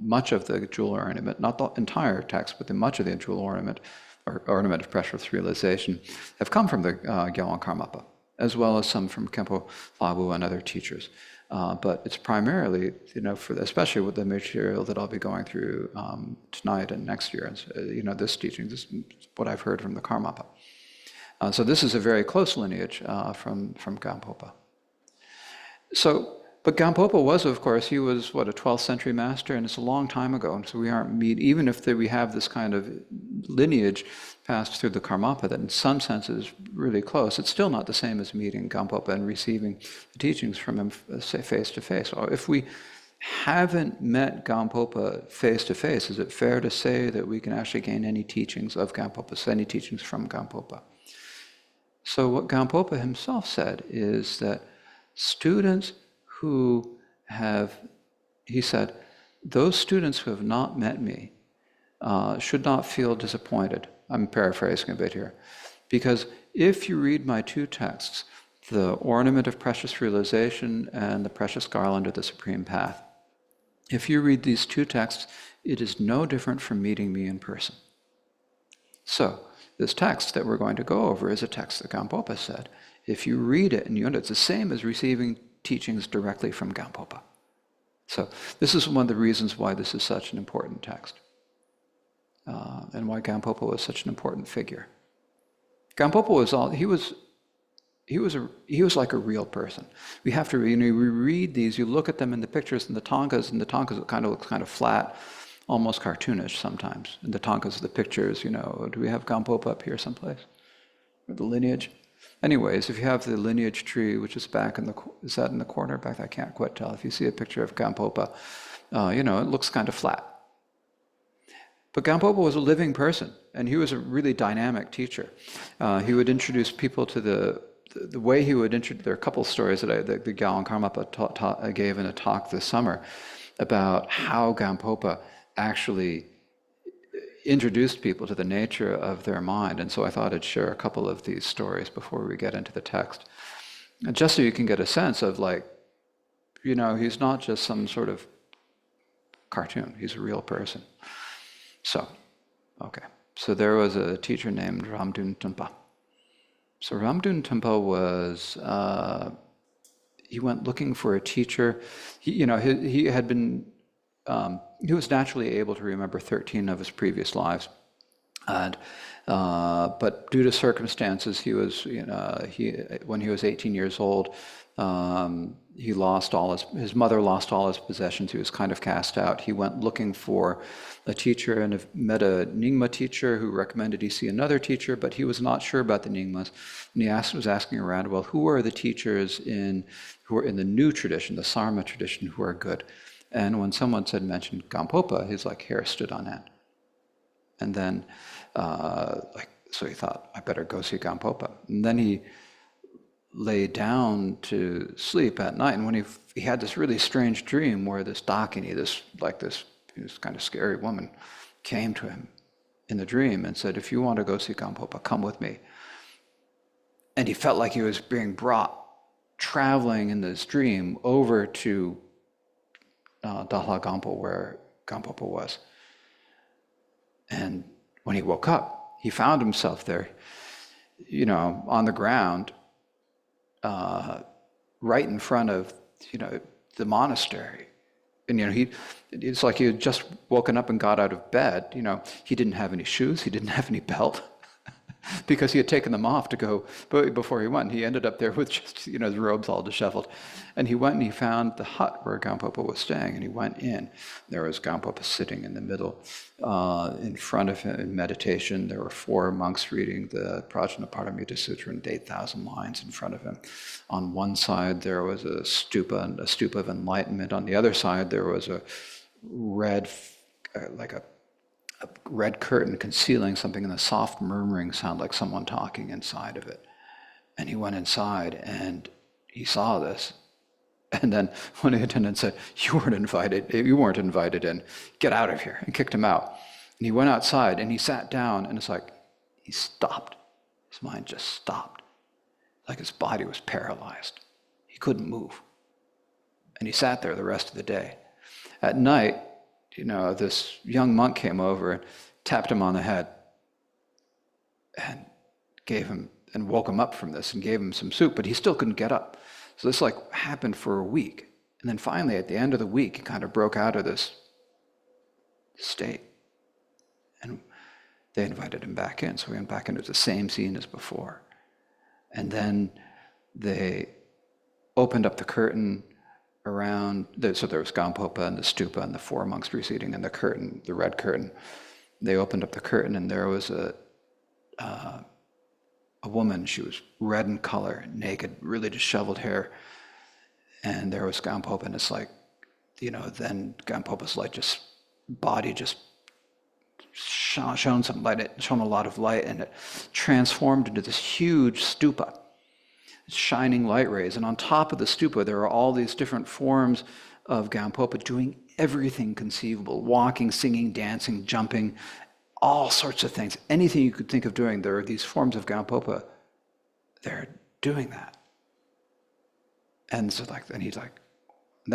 much of the Jewel Ornament, not the entire text, but much of the Jewel Ornament, or Ornament of Pressureless Realization, have come from the Gyalwang Karmapa, as well as some from Khenpo Labu and other teachers. But it's primarily, especially with the material that I'll be going through tonight and next year, this teaching, this is what I've heard from the Karmapa. So this is a very close lineage from Gampopa. But Gampopa was, of course, he was, a 12th century master, and it's a long time ago. And so we aren't even if we have this kind of lineage passed through the Karmapa that in some sense is really close, it's still not the same as meeting Gampopa and receiving the teachings from him, say, face to face. Or if we haven't met Gampopa face to face, is it fair to say that we can actually gain any teachings of Gampopa, any teachings from Gampopa? So what Gampopa himself said is that students who he said, those students who have not met me should not feel disappointed. I'm paraphrasing a bit here. Because if you read my two texts, the Ornament of Precious Realization and the Precious Garland of the Supreme Path, if you read these two texts, it is no different from meeting me in person. So, this text that we're going to go over is a text that Gampopa said. If you read it and it's the same as receiving teachings directly from Gampopa. So this is one of the reasons why this is such an important text, and why Gampopa was such an important figure. Gampopa was like a real person. We have to we read these. You look at them in the pictures and the tankas it kind of looks kind of flat, almost cartoonish sometimes. In the tankas, the pictures, do we have Gampopa up here someplace? Or the lineage? Anyways, if you have the lineage tree, which is back is that in the corner back? I can't quite tell. If you see a picture of Gampopa, it looks kind of flat. But Gampopa was a living person, and he was a really dynamic teacher. He would introduce people to the way he would introduce. There are a couple of stories that the Gyalwang Karmapa gave in a talk this summer about how Gampopa actually introduced people to the nature of their mind. And so I thought I'd share a couple of these stories before we get into the text. And just so you can get a sense of he's not just some sort of cartoon, he's a real person. So there was a teacher named Ramdun Tumpa. So Ramdun Tumpa was, he went looking for a teacher. He had been, he was naturally able to remember 13 of his previous lives, and but due to circumstances, he was when he was 18 years old, he lost his mother lost all his possessions. He was kind of cast out. He went looking for a teacher and met a Nyingma teacher who recommended he see another teacher, but he was not sure about the Nyingmas, and he was asking around, well, who are the teachers who are in the new tradition, the Sarma tradition, who are good? And when someone mentioned Gampopa, his hair stood on end. And then, so he thought, I better go see Gampopa. And then he lay down to sleep at night. And when he had this really strange dream where this Dakini, this kind of scary woman, came to him in the dream and said, if you want to go see Gampopa, come with me. And he felt like he was being brought, traveling in this dream, over to Dalha Gampo, where Gampopa was. And when he woke up, he found himself there, on the ground, right in front of, the monastery. And, it's like he had just woken up and got out of bed. He didn't have any shoes, he didn't have any belt. because he had taken them off to go, but before he went, he ended up there with just, his robes all disheveled. And he went and he found the hut where Gampopa was staying, and he went in. There was Gampopa sitting in the middle. In front of him in meditation, there were 4 monks reading the Prajnaparamita Sutra in 8,000 lines in front of him. On one side, there was a stupa of enlightenment. On the other side, there was a red, like a red curtain concealing something, and the soft murmuring sound like someone talking inside of it. And he went inside and he saw this. And then one of the attendants said, you weren't invited in, get out of here, and kicked him out. And he went outside and he sat down, and it's like he stopped. His mind just stopped. Like his body was paralyzed. He couldn't move. And he sat there the rest of the day. At night, this young monk came over and tapped him on the head and woke him up from this and gave him some soup, but he still couldn't get up. So this happened for a week. And then finally, at the end of the week, he kind of broke out of this state. And they invited him back in. So he went back into the same scene as before. And then they opened up the curtain around, so there was Gampopa and the stupa and the 4 monks preceding, and the curtain, the red curtain. They opened up the curtain, and there was a woman. She was red in color, naked, really disheveled hair. And there was Gampopa, and it's then Gampopa's body just shone some light. It shone a lot of light, and it transformed into this huge stupa. Shining light rays, and on top of the stupa there are all these different forms of Gampopa doing everything conceivable, walking, singing, dancing, jumping, all sorts of things. Anything you could think of doing, there are these forms of Gampopa, they're doing that. And so then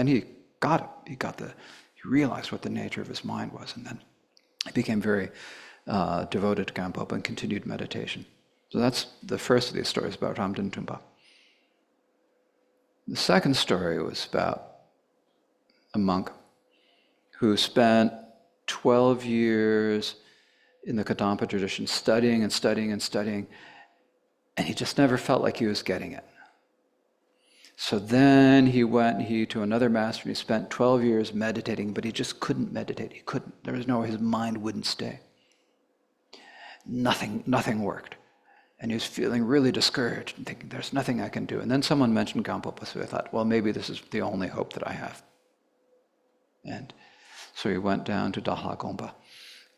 he got it. He realized what the nature of his mind was, and then he became very devoted to Gampopa and continued meditation. So that's the first of these stories about Ramden Tumpa. The second story was about a monk who spent 12 years in the Kadampa tradition studying and studying and studying, and he just never felt like he was getting it. So then he went to another master, and he spent 12 years meditating, but he just couldn't meditate. He couldn't. His mind wouldn't stay. Nothing worked. And he was feeling really discouraged and thinking, there's nothing I can do. And then someone mentioned Gampopa, so I thought, well, maybe this is the only hope that I have. And so he went down to Dahala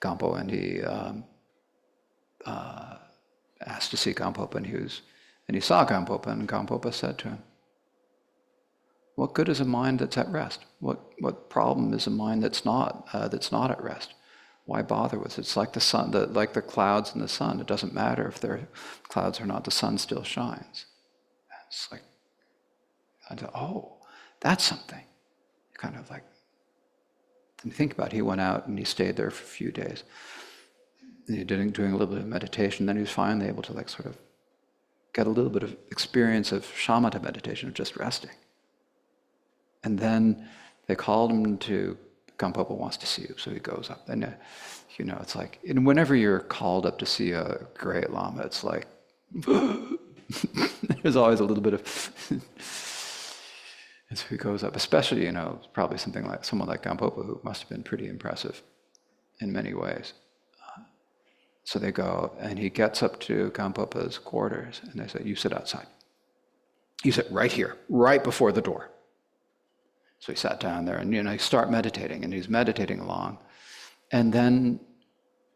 Gampo, and he asked to see Gampopa, and he saw Gampopa, and Gampopa said to him, what good is a mind that's at rest? What problem is a mind that's not at rest? Why bother with it? It's like the sun, like the clouds and the sun. It doesn't matter if they're clouds or not, the sun still shines. It's like, I thought, oh, that's something. Kind of didn't think about it. He went out and he stayed there for a few days. And he doing a little bit of meditation. Then he was finally able to sort of get a little bit of experience of shamatha meditation, of just resting. And then they called him to, Gampopa wants to see you, so he goes up. And it's like, and whenever you're called up to see a great lama, it's like, there's always a little bit of, and so he goes up, especially, probably someone like Gampopa, who must have been pretty impressive in many ways. So they go, and he gets up to Gampopa's quarters, and they say, you sit outside. You sit right here, right before the door. So he sat down there, and he started meditating, and he's meditating along. And then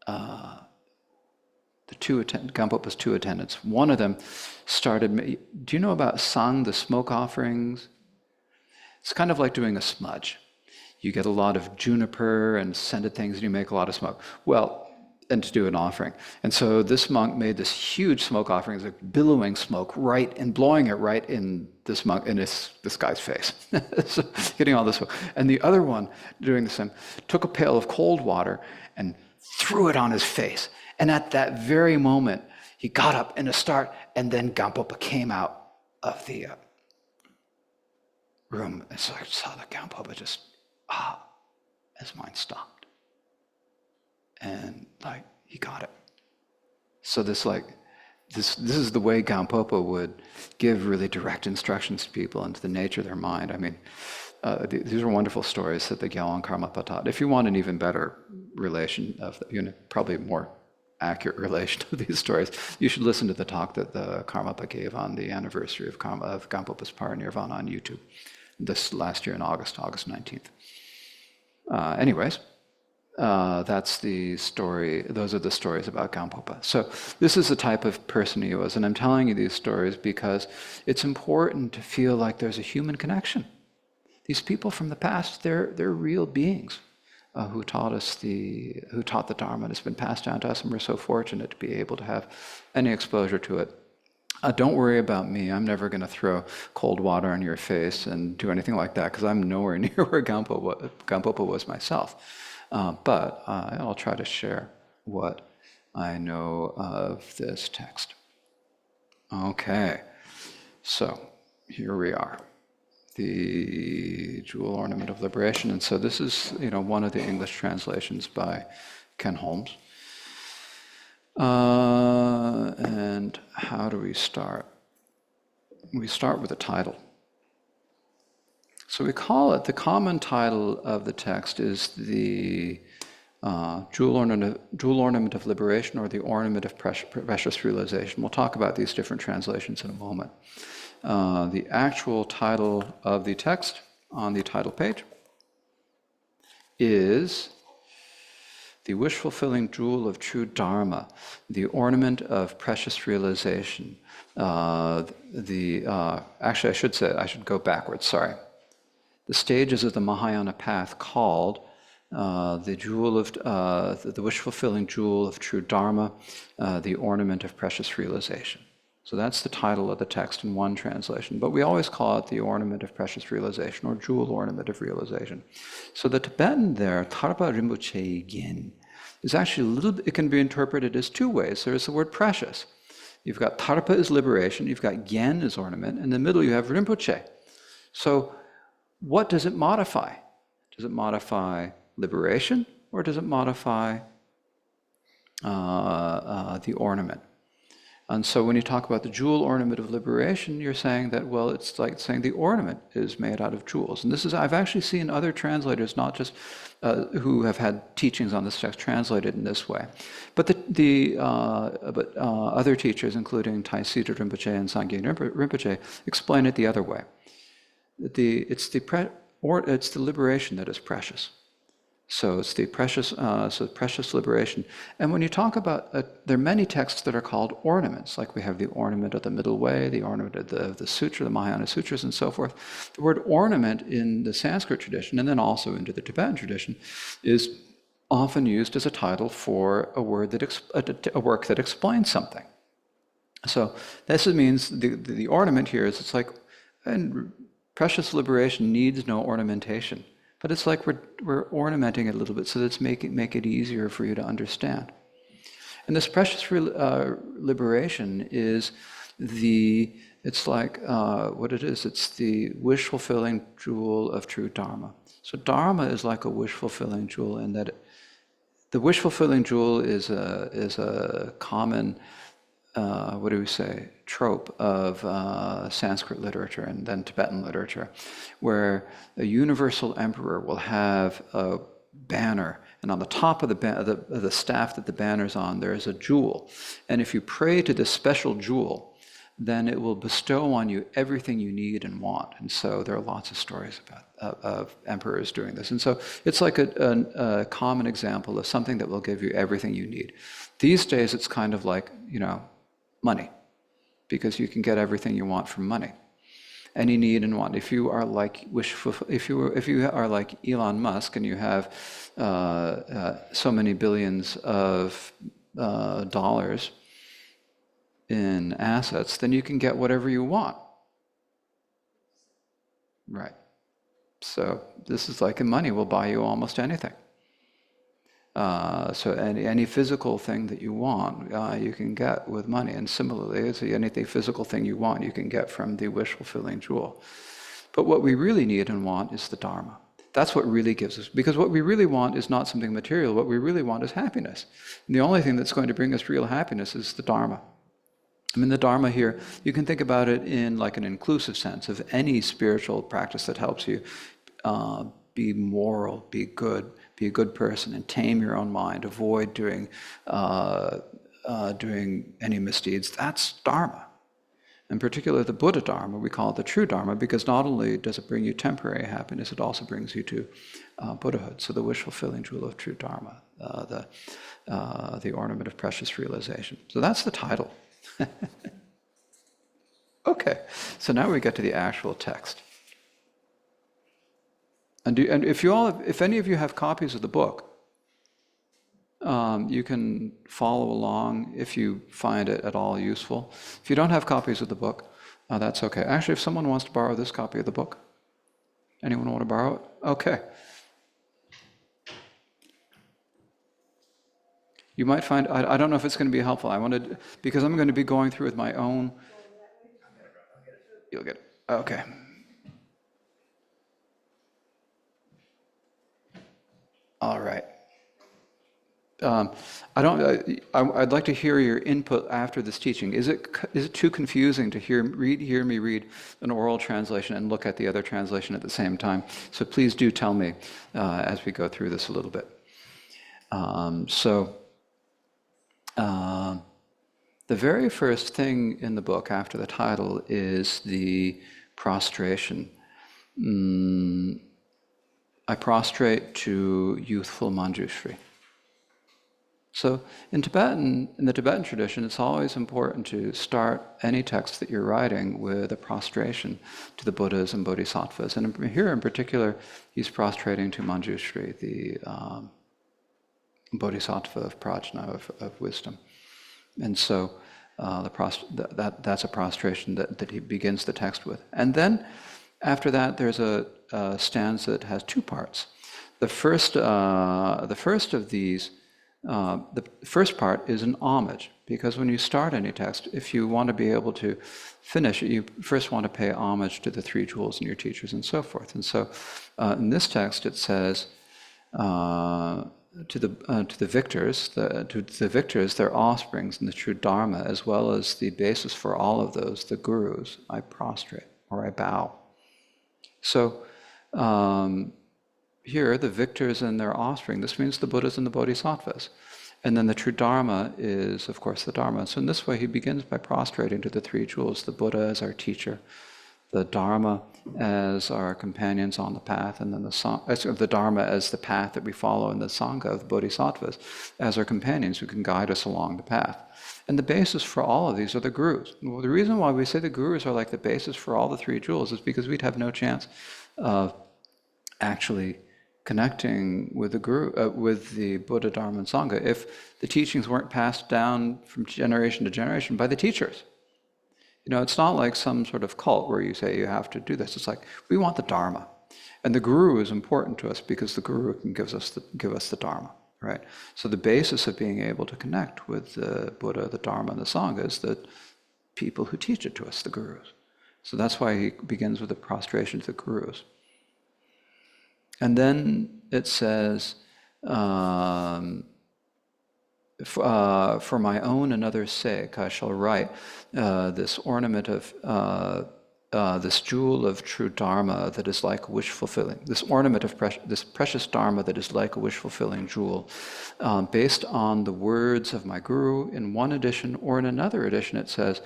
Gampopa's 2 attendants, one of them started, do you know about sang, the smoke offerings? It's kind of like doing a smudge. You get a lot of juniper and scented things, and you make a lot of smoke. Well, and to do an offering. And so this monk made this huge smoke offering, like billowing smoke, and blowing it right in this guy's face. So getting all this smoke. And the other one, doing the same, took a pail of cold water and threw it on his face. And at that very moment, he got up in a start, and then Gampopa came out of the room. And so I saw that Gampopa just, his mind stopped. And he got it. So this this is the way Gampopa would give really direct instructions to people into the nature of their mind. I mean, these are wonderful stories that the Gyalwang Karmapa taught. If you want an even better relation of, probably more accurate relation of these stories, you should listen to the talk that the Karmapa gave on the anniversary of Gampopa's Parinirvana on YouTube this last year in August 19th. Anyways, that's the story. Those are the stories about Gampopa. So this is the type of person he was, and I'm telling you these stories because it's important to feel like there's a human connection. These people from the past, they're real beings who taught the Dharma, and it's been passed down to us, and we're so fortunate to be able to have any exposure to it. Don't worry about me. I'm never going to throw cold water on your face and do anything like that, because I'm nowhere near where Gampopa was myself. But I'll try to share what I know of this text. Okay, so here we are. The Jewel Ornament of Liberation. And so this is, one of the English translations by Ken Holmes. And how do we start? We start with a title. So we call it, the common title of the text is the Jewel Ornament of Liberation, or the Ornament of Precious Realization. We'll talk about these different translations in a moment. The actual title of the text on the title page is The Wish-Fulfilling Jewel of True Dharma, the Ornament of Precious Realization. Actually, I should go backwards, sorry. The stages of the Mahayana path called the Wish-Fulfilling Jewel of True Dharma, the Ornament of Precious Realization. So that's the title of the text in one translation, but we always call it the Ornament of Precious Realization, or Jewel Ornament of Realization. So the Tibetan there, Tarpa Rinpoche Gyen, is actually it can be interpreted as two ways. There's the word precious. You've got Tarpa is liberation, you've got Gyen is ornament, and in the middle you have Rinpoche. So what does it modify? Does it modify liberation, or does it modify the ornament? And so when you talk about the jewel ornament of liberation, you're saying that, well, it's like saying the ornament is made out of jewels. And this is, I've actually seen other translators, not just who have had teachings on this text translated in this way, but other teachers, including Taisita Rinpoche and Sangye Rinpoche, explain it the other way. It's the liberation that is precious. So it's the precious liberation. And when you talk about, there are many texts that are called ornaments, like we have the ornament of the middle way, the ornament of the sutra, the Mahayana sutras, and so forth. The word ornament in the Sanskrit tradition, and then also into the Tibetan tradition, is often used as a title for a work that explains something. So this means the ornament here is, it's like, and precious liberation needs no ornamentation. But it's like we're ornamenting it a little bit so that make it easier for you to understand. And this precious liberation is it's like what it is. It's the wish-fulfilling jewel of true Dharma. So Dharma is like a wish-fulfilling jewel in that the wish-fulfilling jewel is a common trope of Sanskrit literature and then Tibetan literature, where a universal emperor will have a banner, and on the top of the staff that the banner's on, there is a jewel. And if you pray to this special jewel, then it will bestow on you everything you need and want. And so there are lots of stories of emperors doing this. And so it's like a common example of something that will give you everything you need. These days, it's kind of like, money, because you can get everything you want from money. Any need and want. If you are like Elon Musk and you have so many billions of dollars in assets, then you can get whatever you want. Right. So this is like, money will buy you almost anything. So any physical thing that you want, you can get with money. And similarly, anything physical thing you want, you can get from the wish-fulfilling jewel. But what we really need and want is the Dharma. That's what really gives us, because what we really want is not something material. What we really want is happiness. And the only thing that's going to bring us real happiness is the Dharma. I mean, the Dharma here, you can think about it in like an inclusive sense of any spiritual practice that helps you be moral, be a good person, and tame your own mind, avoid doing any misdeeds. That's Dharma. In particular, the Buddha Dharma, we call it the true Dharma, because not only does it bring you temporary happiness, it also brings you to Buddhahood. So the wish-fulfilling jewel of true Dharma, the ornament of precious realization. So that's the title. Okay, so now we get to the actual text. And if any of you have copies of the book, you can follow along if you find it at all useful. If you don't have copies of the book, that's okay. Actually, if someone wants to borrow this copy of the book, anyone want to borrow it? Okay. You might find, I don't know if it's going to be helpful. Because I'm going to be going through with my own. You'll get it. Okay. All right. I'd like to hear your input after this teaching. Is it too confusing to hear me read an oral translation and look at the other translation at the same time? So please do tell me as we go through this a little bit. The very first thing in the book after the title is the prostration. I prostrate to youthful Manjushri. So in the Tibetan tradition, it's always important to start any text that you're writing with a prostration to the Buddhas and Bodhisattvas. And here in particular, he's prostrating to Manjushri, the Bodhisattva of prajna, of wisdom. And so that's a prostration that he begins the text with. And then after that, there's a stanza that has two parts. The first of these, the first part is an homage, because when you start any text, if you want to be able to finish it, you first want to pay homage to the three jewels and your teachers and so forth. And so in this text it says, to the victors, their offsprings in the true Dharma, as well as the basis for all of those, the gurus, I prostrate or I bow. So here, the victors and their offspring, this means the Buddhas and the Bodhisattvas. And then the true Dharma is, of course, the Dharma. So in this way, he begins by prostrating to the three jewels, the Buddha as our teacher, the Dharma as our companions on the path, and then the Dharma as the path that we follow, and the Sangha of the Bodhisattvas as our companions who can guide us along the path. And the basis for all of these are the gurus. Well, the reason why we say the gurus are like the basis for all the three jewels is because we'd have no chance of actually connecting with the guru, with the Buddha, Dharma, and Sangha if the teachings weren't passed down from generation to generation by the teachers. You know, it's not like some sort of cult where you say you have to do this. It's like, we want the Dharma. And the guru is important to us because the guru can give us the Dharma, right? So the basis of being able to connect with the Buddha, the Dharma, and the Sangha is the people who teach it to us, the gurus. So that's why he begins with the prostration to the gurus. And then it says, for my own and others' sake, I shall write this ornament of, this jewel of true Dharma that is like a wish-fulfilling, this ornament of this precious Dharma that is like a wish-fulfilling jewel, based on the words of my Guru in one edition, or in another edition it says,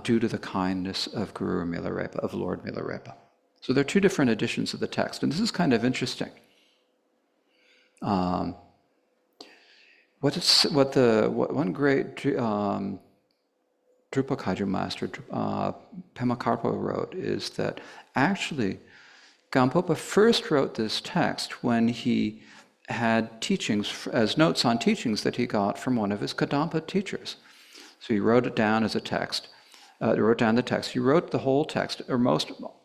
due to the kindness of Guru Milarepa, of Lord Milarepa. So there are two different editions of the text, and this is kind of interesting. One great Drupa Kagyu master, Pema Karpo, wrote is that actually Gampopa first wrote this text when he had teachings, as notes on teachings that he got from one of his Kadampa teachers. So he wrote it down as a text. He wrote down the text. He wrote the whole text, or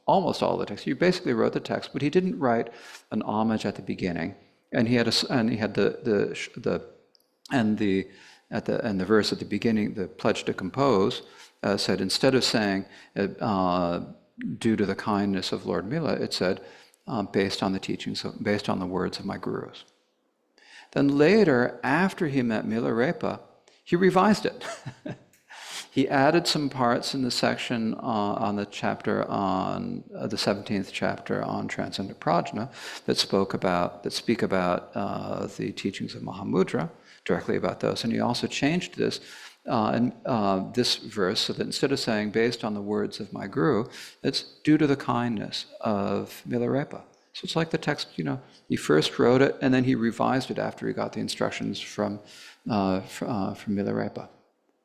almost all the text. He basically wrote the text, but he didn't write an homage at the beginning. And he had the verse at the beginning, the pledge to compose, said, instead of saying due to the kindness of Lord Mila, it said based on the teachings, based on the words of my gurus. Then later, after he met Milarepa, he revised it. He added some parts in the section on the chapter on the 17th chapter on transcendent prajna that speak about the teachings of Mahamudra, directly about those. And he also changed this this verse so that instead of saying based on the words of my guru, it's due to the kindness of Milarepa. So it's like the text, he first wrote it and then he revised it after he got the instructions from Milarepa.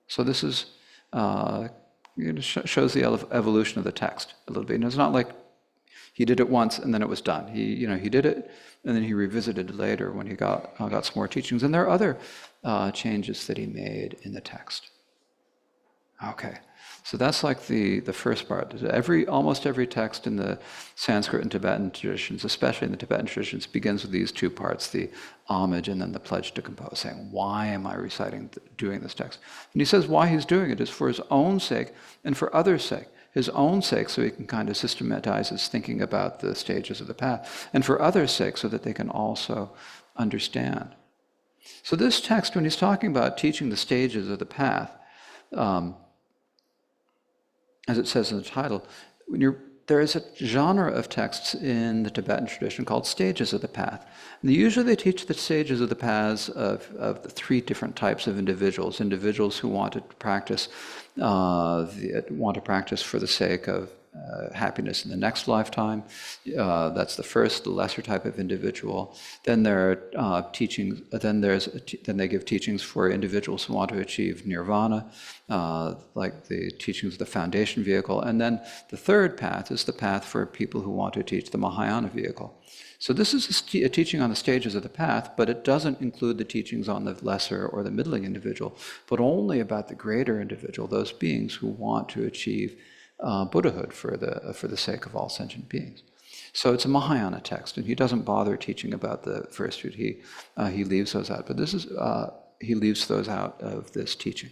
So this is shows the evolution of the text a little bit. And it's not like he did it once and then it was done. He did it and then he revisited it later when he got some more teachings. And there are other changes that he made in the text. Okay, so that's like the first part. Almost every text in the Sanskrit and Tibetan traditions, especially in the Tibetan traditions, begins with these two parts, the homage and then the pledge to compose, saying, why am I doing this text? And he says why he's doing it is for his own sake and for others' sake. His own sake, so he can kind of systematize his thinking about the stages of the path, and for others' sake, so that they can also understand. So this text, when he's talking about teaching the stages of the path, as it says in the title, there is a genre of texts in the Tibetan tradition called stages of the path. And usually they teach the stages of the paths of the three different types of individuals. Individuals who want to practice for the sake of happiness in the next lifetime. That's the first, the lesser type of individual. Then there are teachings. Then they give teachings for individuals who want to achieve nirvana, like the teachings of the foundation vehicle. And then the third path is the path for people who want to teach the Mahayana vehicle. So this is a teaching on the stages of the path, but it doesn't include the teachings on the lesser or the middling individual, but only about the greater individual, those beings who want to achieve Buddhahood for the sake of all sentient beings. So it's a Mahayana text, and he doesn't bother teaching about the first root. He leaves those out, but he leaves those out of this teaching,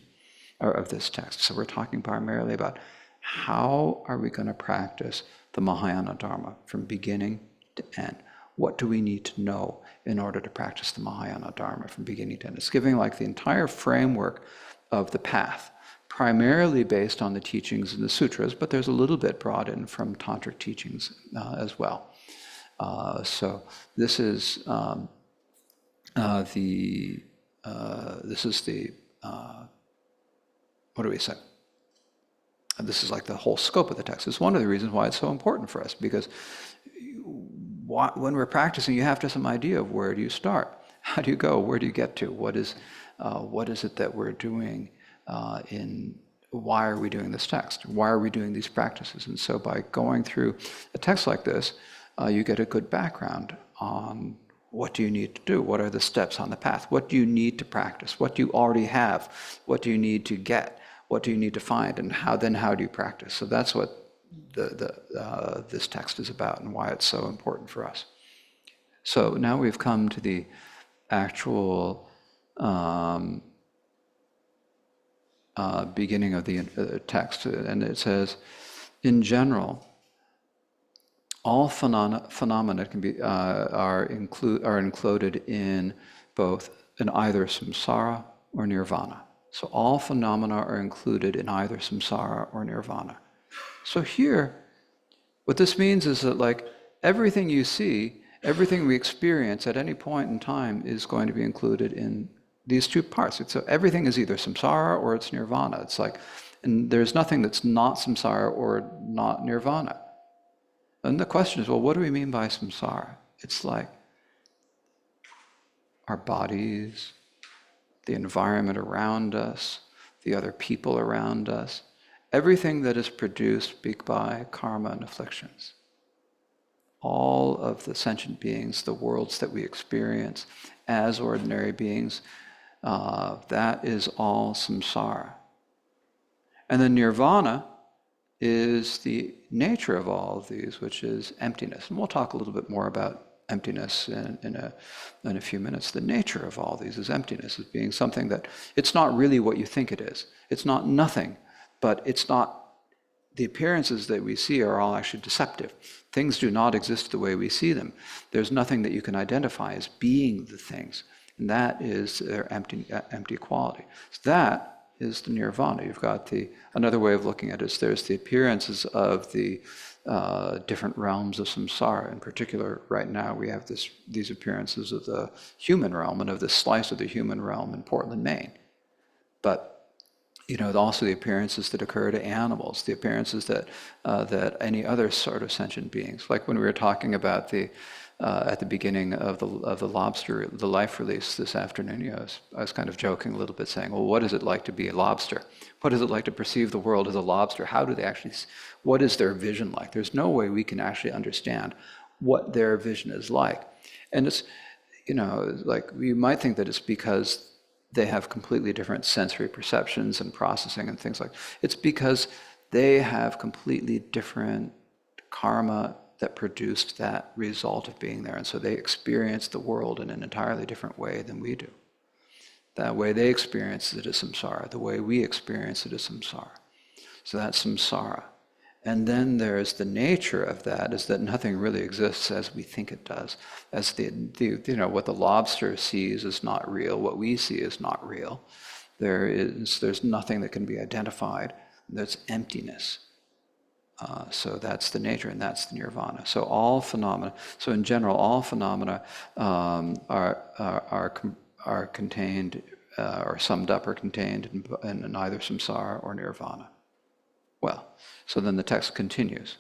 or of this text. So we're talking primarily about how are we going to practice the Mahayana Dharma from beginning to end. What do we need to know in order to practice the Mahayana Dharma from beginning to end? It's giving like the entire framework of the path, primarily based on the teachings in the sutras, but there's a little bit brought in from tantric teachings as well. So this is what do we say? This is like the whole scope of the text. It's one of the reasons why it's so important for us, because when we're practicing, you have to have some idea of where do you start, how do you go, where do you get to, what is it that we're doing, why are we doing this text, why are we doing these practices. And so by going through a text like this, you get a good background on what do you need to do, what are the steps on the path, what do you need to practice, what do you already have, what do you need to get, what do you need to find, and how do you practice. So that's what this text is about and why it's so important for us. So now we've come to the actual beginning of the text, and it says, in general, all phenomena can be are included in either samsara or nirvana. So all phenomena are included in either samsara or nirvana. So here, what this means is that like everything you see, everything we experience at any point in time is going to be included in these two parts. So everything is either samsara or it's nirvana. It's like, and there's nothing that's not samsara or not nirvana. And the question is, well, what do we mean by samsara? It's like our bodies, the environment around us, the other people around us, everything that is produced by karma and afflictions. All of the sentient beings, the worlds that we experience as ordinary beings, that is all samsara. And then nirvana is the nature of all of these, which is emptiness. And we'll talk a little bit more about emptiness in a few minutes. The nature of all these is emptiness, as being something that it's not really what you think it is. It's not nothing, but it's not. The appearances that we see are all actually deceptive. Things do not exist the way we see them. There's nothing that you can identify as being the things, and that is their empty quality. So that is the nirvana. You've got another way of looking at it is there's the appearances of the different realms of samsara. In particular, right now we have these appearances of the human realm and of this slice of the human realm in Portland, Maine. But also the appearances that occur to animals, the appearances that any other sort of sentient beings. Like when we were talking about at the beginning of the lobster, the life release this afternoon, I was kind of joking a little bit, saying, well, what is it like to be a lobster? What is it like to perceive the world as a lobster? How do they actually? What is their vision like? There's no way we can actually understand what their vision is like, and it's like you might think that it's because they have completely different sensory perceptions and processing and things like. It's because they have completely different karma that produced that result of being there, and so they experience the world in an entirely different way than we do. That way they experience it as samsara, the way we experience it as samsara. So that's samsara. And then there's the nature of that is that nothing really exists as we think it does. As what the lobster sees is not real, what we see is not real. There's nothing that can be identified. There's emptiness. So that's the nature, and that's the nirvana. So all phenomena. So in general, all phenomena are contained or summed up or contained in either samsara or nirvana. Well, so then the text continues.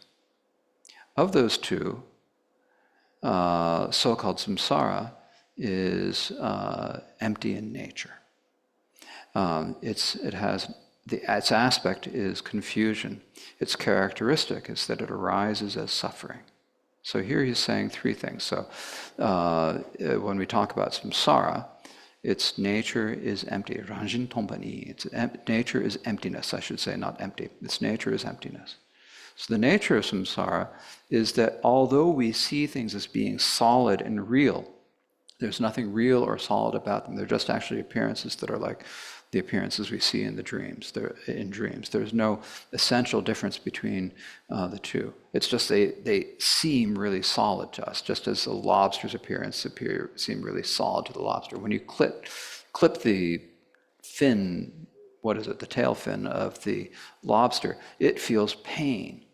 Of those two, so-called samsara is empty in nature. Its aspect is confusion. Its characteristic is that it arises as suffering. So here he's saying three things. So when we talk about samsara, its nature is empty. Ranjin Tompani. Its nature is emptiness, I should say, not empty. Its nature is emptiness. So the nature of samsara is that although we see things as being solid and real, there's nothing real or solid about them. They're just actually appearances that are like the appearances we see in the dreams. In dreams. There's no essential difference between the two. It's just they seem really solid to us, just as the lobster's appearance seem really solid to the lobster. When you clip the fin, the tail fin of the lobster, it feels pain,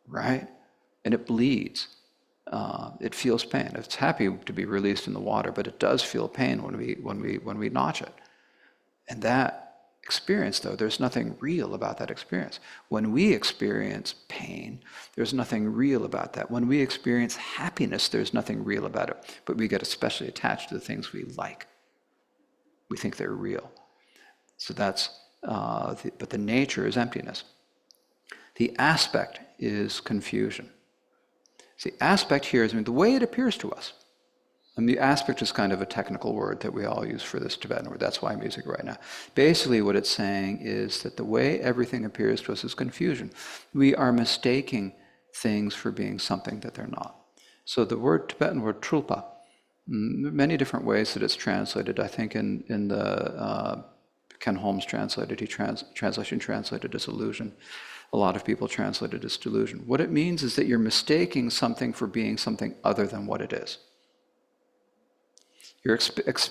right? And it bleeds. It feels pain. It's happy to be released in the water, but it does feel pain when we notch it. And that experience, though, there's nothing real about that experience. When we experience pain, there's nothing real about that. When we experience happiness, there's nothing real about it. But we get especially attached to the things we like. We think they're real. So that's, but the nature is emptiness. The aspect is confusion. See, aspect here is the way it appears to us. And the aspect is kind of a technical word that we all use for this Tibetan word. That's why I'm using it right now. Basically, what it's saying is that the way everything appears to us is confusion. We are mistaking things for being something that they're not. So the Tibetan word trulpa, many different ways that it's translated. I think in the Ken Holmes translated, translation translated as illusion. A lot of people translate it as delusion. What it means is that you're mistaking something for being something other than what it is. You're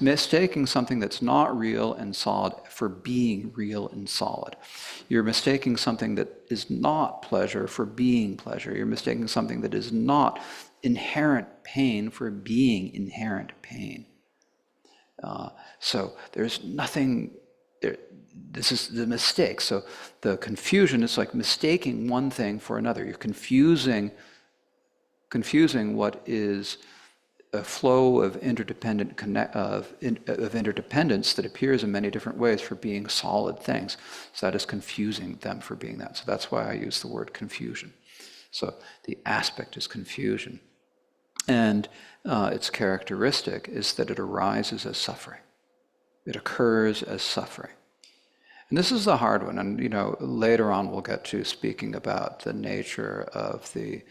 mistaking something that's not real and solid for being real and solid. You're mistaking something that is not pleasure for being pleasure. You're mistaking something that is not inherent pain for being inherent pain. So there's nothing there. This is the mistake. So the confusion is like mistaking one thing for another. You're confusing what is a flow of interdependence that appears in many different ways for being solid things. So that is confusing them for being that. So that's why I use the word confusion. So the aspect is confusion. And its characteristic is that it arises as suffering. It occurs as suffering. And this is the hard one. And later on we'll get to speaking about the nature of the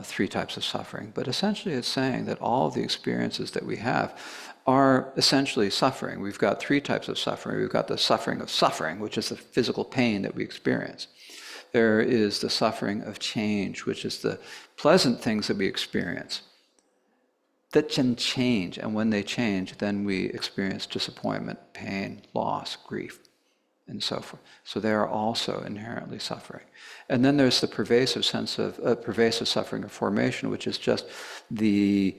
three types of suffering. But essentially it's saying that all of the experiences that we have are essentially suffering. We've got three types of suffering. We've got the suffering of suffering, which is the physical pain that we experience. There is the suffering of change, which is the pleasant things that we experience that can change. And when they change, then we experience disappointment, pain, loss, grief. and so forth. So they are also inherently suffering. And then there's the pervasive sense of pervasive suffering of formation, which is just the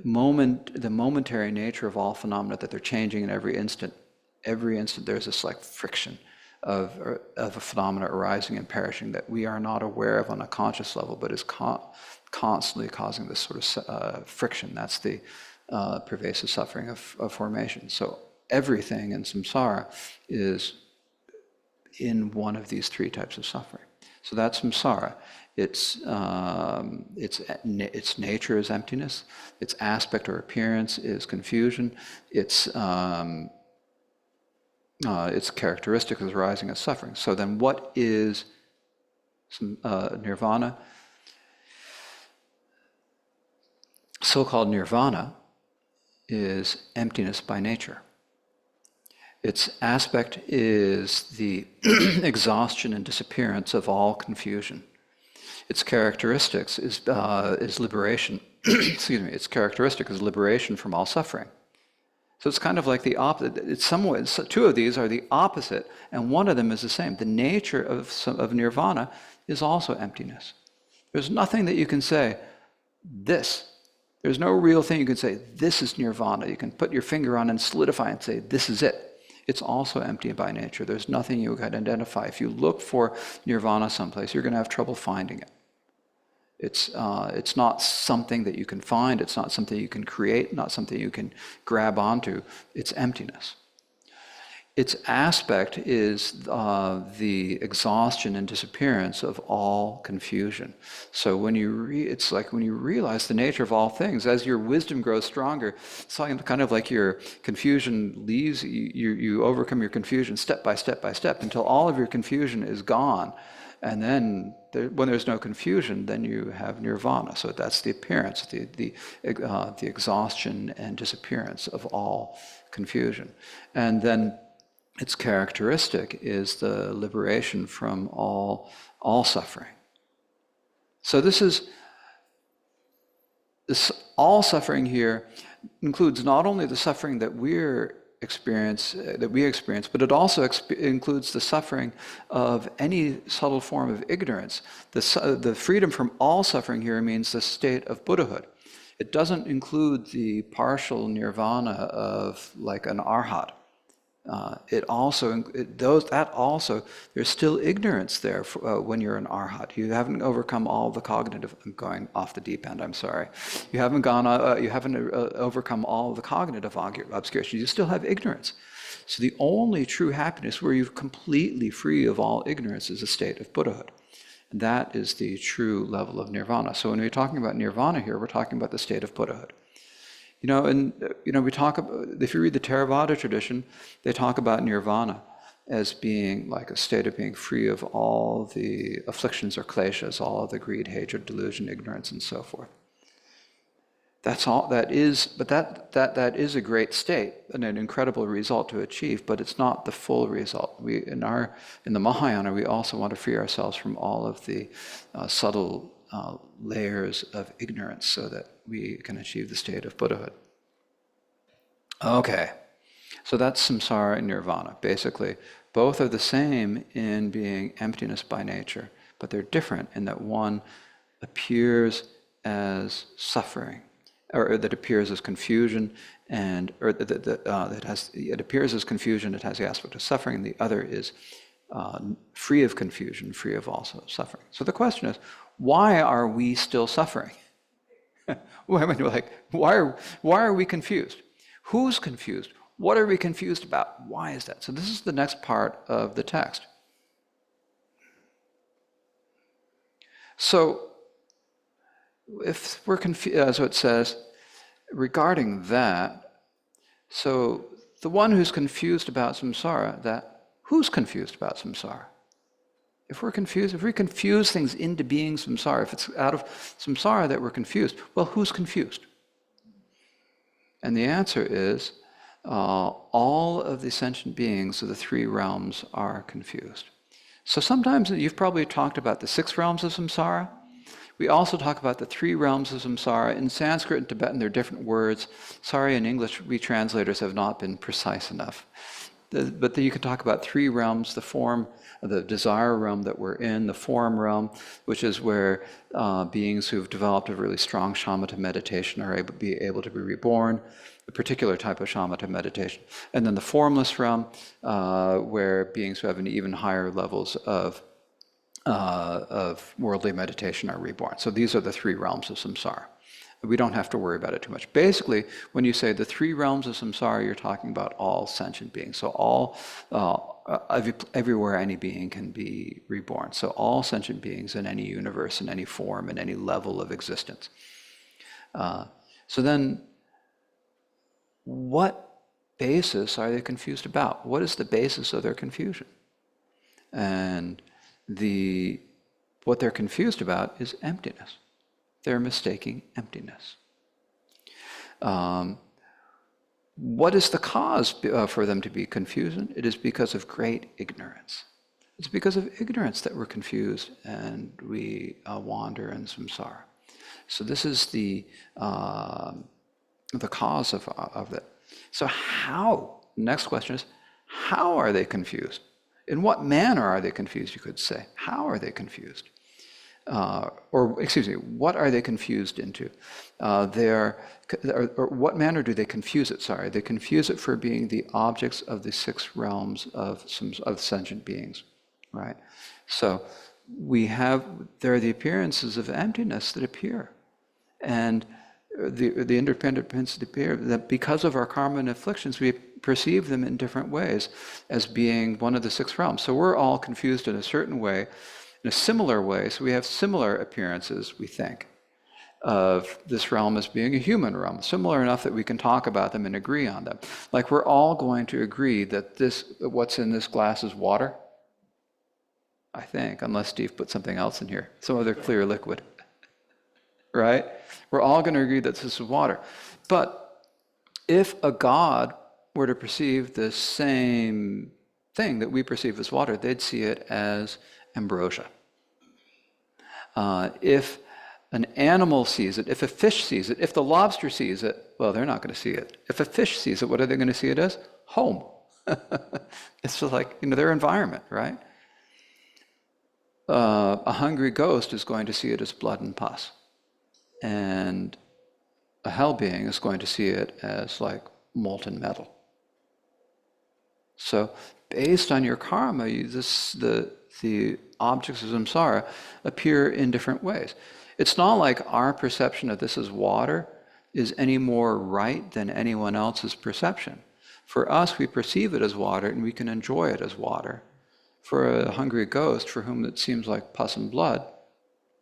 momentary nature of all phenomena, that they're changing in every instant. Every instant there's this like friction of a phenomena arising and perishing that we are not aware of on a conscious level, but is constantly causing this sort of friction. That's the pervasive suffering of formation. So everything in samsara is in one of these three types of suffering. So that's samsara. Its nature is emptiness. Its aspect or appearance is confusion. Its characteristic is arising as suffering. So then what is nirvana? So-called nirvana is emptiness by nature. Its aspect is the exhaustion and disappearance of all confusion. Its characteristics is liberation. Excuse me. Its characteristic is liberation from all suffering. So it's kind of like the opposite. It's some ways, two of these are the opposite, and one of them is the same. The nature of nirvana is also emptiness. There's nothing that you can say, this. There's no real thing you can say, this is nirvana. You can put your finger on and solidify and say, this is it. It's also empty by nature. There's nothing you can identify. If you look for nirvana someplace, you're going to have trouble finding it. It's not something that you can find. It's not something you can create, not something you can grab onto. It's emptiness. Its aspect is the exhaustion and disappearance of all confusion. So when it's like when you realize the nature of all things, as your wisdom grows stronger, it's kind of like your confusion leaves, you overcome your confusion step by step by step until all of your confusion is gone. And then when there's no confusion, then you have nirvana. So that's the appearance, the exhaustion and disappearance of all confusion. And then its characteristic is the liberation from all suffering. So this all suffering here includes not only the suffering that we experience, but it also includes the suffering of any subtle form of ignorance. The freedom from all suffering here means the state of Buddhahood. It doesn't include the partial nirvana of like an arhat. There's still ignorance there when you're an arhat. You haven't overcome all the cognitive. I'm going off the deep end. I'm sorry. You haven't overcome all the cognitive obscurations. You still have ignorance. So the only true happiness where you're completely free of all ignorance is a state of Buddhahood. And that is the true level of nirvana. So when we're talking about nirvana here, we're talking about the state of Buddhahood. We talk about, if you read the Theravada tradition, they talk about nirvana as being like a state of being free of all the afflictions or kleshas, all of the greed, hatred, delusion, ignorance, and so forth. That's all that is, but that is a great state and an incredible result to achieve, but it's not the full result. In the Mahayana, we also want to free ourselves from all of the subtle layers of ignorance so that we can achieve the state of Buddhahood. Okay, so that's samsara and nirvana. Basically, both are the same in being emptiness by nature, but they're different in that one appears as suffering, or that appears as confusion, it appears as confusion, it has the aspect of suffering, and the other is free of confusion, free of also suffering. So the question is, why are we still suffering? Why are we confused? Who's confused? What are we confused about? Why is that? So this is the next part of the text. So if we're confused, so it says, regarding that, so the one who's confused about samsara, who's confused about samsara? If we confuse things into being samsara, if it's out of samsara that we're confused, well, who's confused? And the answer is, all of the sentient beings of the three realms are confused. So sometimes you've probably talked about the 6 realms of samsara. We also talk about the 3 realms of samsara. In Sanskrit and Tibetan, they're different words. Sorry, in English, we translators have not been precise enough. But you can talk about three realms: the form, the desire realm that we're in, the form realm, which is where beings who've developed a really strong shamatha meditation are able to be reborn, a particular type of shamatha meditation. And then the formless realm, where beings who have an even higher levels of worldly meditation are reborn. So these are the three realms of samsara. We don't have to worry about it too much. Basically, when you say the three realms of samsara, you're talking about all sentient beings. So all, everywhere any being can be reborn. So all sentient beings in any universe, in any form, in any level of existence. So then, what basis are they confused about? What is the basis of their confusion? And what they're confused about is emptiness. They're mistaking emptiness. What is the cause for them to be confused? It is because of great ignorance. It's because of ignorance that we're confused and we wander in samsara. So this is the cause of it. So how? Next question is, how are they confused? In what manner are they confused, you could say? How are they confused? What are they confused into? Or what manner do they confuse it? Sorry, they confuse it for being the objects of the six realms of sentient beings, right? So there are the appearances of emptiness that appear, and the independent principles appear that because of our karma and afflictions, we perceive them in different ways as being one of the six realms. So we're all confused in a certain way, in a similar way, so we have similar appearances, we think, of this realm as being a human realm, similar enough that we can talk about them and agree on them. Like we're all going to agree that what's in this glass is water, I think, unless Steve put something else in here, some other clear liquid, right? We're all going to agree that this is water. But if a god were to perceive the same thing that we perceive as water, they'd see it as ambrosia. If an animal sees it, if a fish sees it, if the lobster sees it, well, they're not going to see it. If a fish sees it, what are they going to see it as? Home. It's just like, their environment, right? A hungry ghost is going to see it as blood and pus. And a hell being is going to see it as like molten metal. So based on your karma, the objects of samsara appear in different ways. It's not like our perception of this as water is any more right than anyone else's perception. For us, we perceive it as water and we can enjoy it as water. For a hungry ghost, for whom it seems like pus and blood,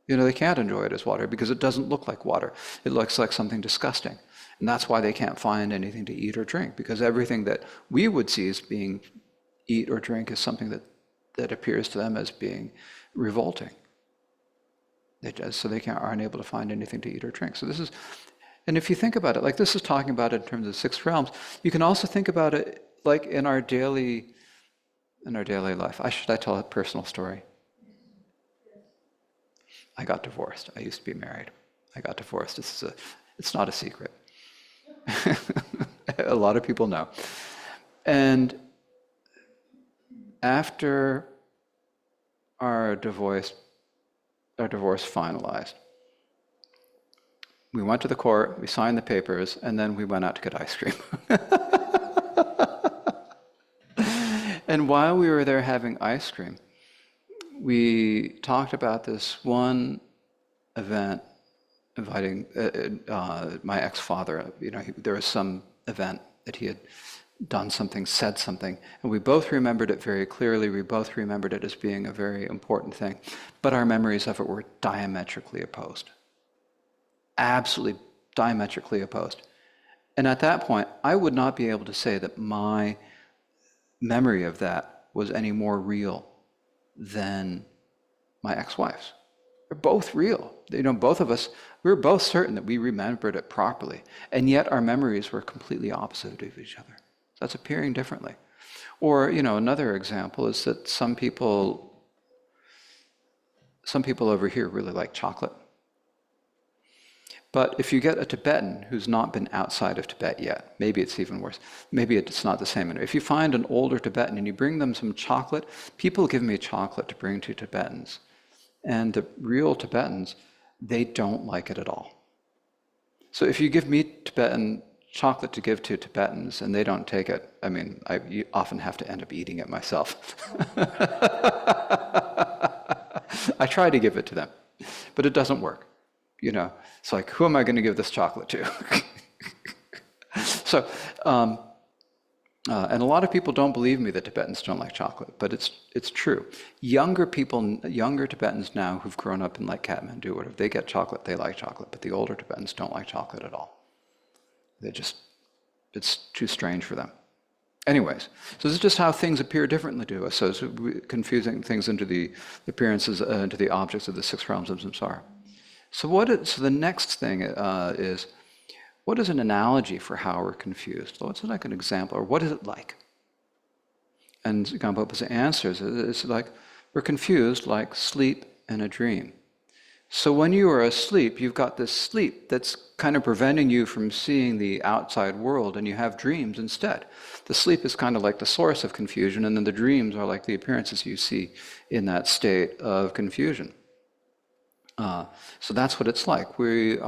they can't enjoy it as water because it doesn't look like water. It looks like something disgusting. And that's why they can't find anything to eat or drink, because everything that we would see as being eat or drink is something that appears to them as being revolting. So they aren't able to find anything to eat or drink. So this is, and if you think about it, like this is talking about it in terms of six realms, you can also think about it like in our daily life. Should I tell a personal story? I got divorced. I used to be married. I got divorced. It's not a secret. A lot of people know. And after our divorce finalized, we went to the court, we signed the papers, and then we went out to get ice cream. And while we were there having ice cream, we talked about this one event inviting my ex-father. There was some event that he had done something, said something, and we both remembered it very clearly. We both remembered it as being a very important thing, but our memories of it were diametrically opposed. Absolutely diametrically opposed. And at that point, I would not be able to say that my memory of that was any more real than my ex-wife's. They're both real. Both of us, we were both certain that we remembered it properly, and yet our memories were completely opposite of each other. That's appearing differently. Or, another example is that some people over here really like chocolate. But if you get a Tibetan who's not been outside of Tibet yet, maybe it's even worse. Maybe it's not the same. If you find an older Tibetan and you bring them some chocolate, people give me chocolate to bring to Tibetans. And the real Tibetans, they don't like it at all. So if you give me Tibetan chocolate to give to Tibetans and they don't take it, I mean, you often have to end up eating it myself. I try to give it to them, but it doesn't work. You know, it's like, who am I going to give this chocolate to? So, and a lot of people don't believe me that Tibetans don't like chocolate, but it's true. Younger Tibetans now who've grown up in like Kathmandu or whatever, they get chocolate, they like chocolate, but the older Tibetans don't like chocolate at all. It's too strange for them. Anyways, so this is just how things appear differently to us. So it's confusing things into the appearances, into the objects of the six realms of samsara. So the next thing is, what is an analogy for how we're confused? What's like an example, or what is it like? And Gampopa's answers is like, we're confused like sleep and a dream. So when you are asleep, you've got this sleep that's kind of preventing you from seeing the outside world, and you have dreams instead. The sleep is kind of like the source of confusion, and then the dreams are like the appearances you see in that state of confusion. So that's what it's like. We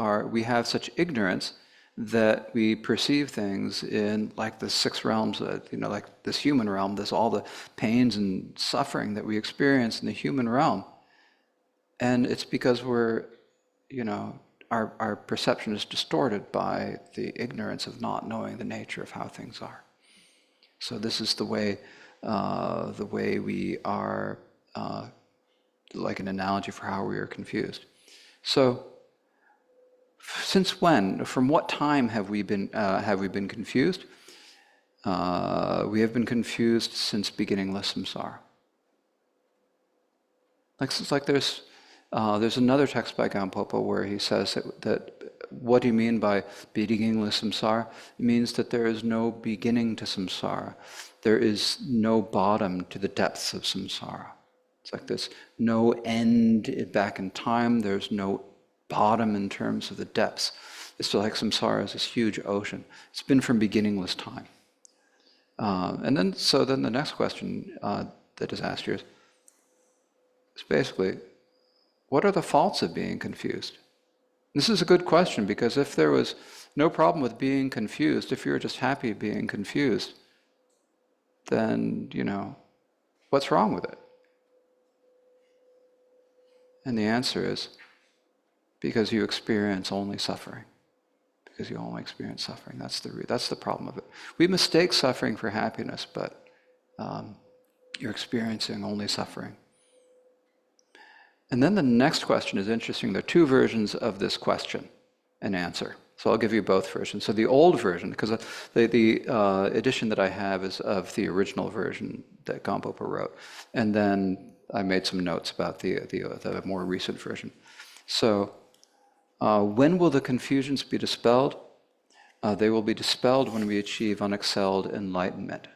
have such ignorance that we perceive things in like the six realms, like this human realm, all the pains and suffering that we experience in the human realm. And it's because our perception is distorted by the ignorance of not knowing the nature of how things are. So this is the way we are, like an analogy for how we are confused. So, since when? From what time have we been confused? We have been confused since beginningless samsara. There's another text by Gampopa where he says that what do you mean by beginningless samsara? It means that there is no beginning to samsara. There is no bottom to the depths of samsara. It's like there's no end back in time. There's no bottom in terms of the depths. It's like samsara is this huge ocean. It's been from beginningless time. And then the next question that is asked here is basically, what are the faults of being confused? This is a good question, because if there was no problem with being confused, if you're just happy being confused, then, what's wrong with it? And the answer is, because you experience only suffering. Because you only experience suffering. That's the problem of it. We mistake suffering for happiness, but you're experiencing only suffering. And then the next question is interesting. There are two versions of this question and answer. So I'll give you both versions. So the old version, because the edition that I have is of the original version that Gampopa wrote. And then I made some notes about the more recent version. So when will the confusions be dispelled? They will be dispelled when we achieve unexcelled enlightenment.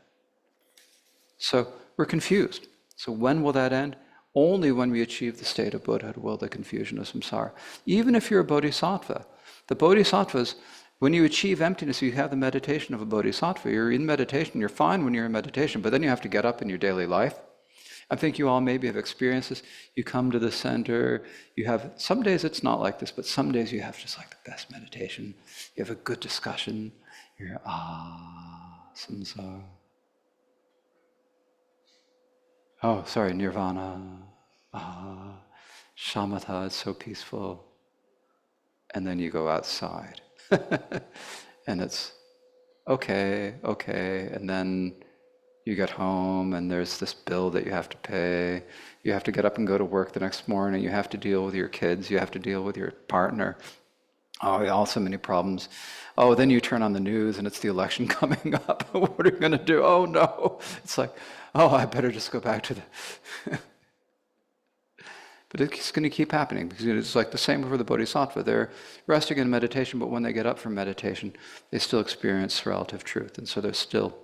So we're confused. So when will that end? Only when we achieve the state of Buddhahood will the confusion of samsara. Even if you're a bodhisattva. The bodhisattvas, when you achieve emptiness, you have the meditation of a bodhisattva. You're in meditation, you're fine when you're in meditation, but then you have to get up in your daily life. I think you all maybe have experienced this. You come to the center, some days it's not like this, but some days you have just like the best meditation. You have a good discussion. You're, samsara. Oh, sorry, nirvana. Shamatha, it's so peaceful. And then you go outside. And it's okay. And then you get home and there's this bill that you have to pay. You have to get up and go to work the next morning. You have to deal with your kids. You have to deal with your partner. Oh, also many problems. Oh, then you turn on the news and it's the election coming up. What are you going to do? Oh, no. It's like, oh, I better just go back to the... But it's going to keep happening, because it's like the same for the bodhisattva. They're resting in meditation, but when they get up from meditation, they still experience relative truth. And so there's still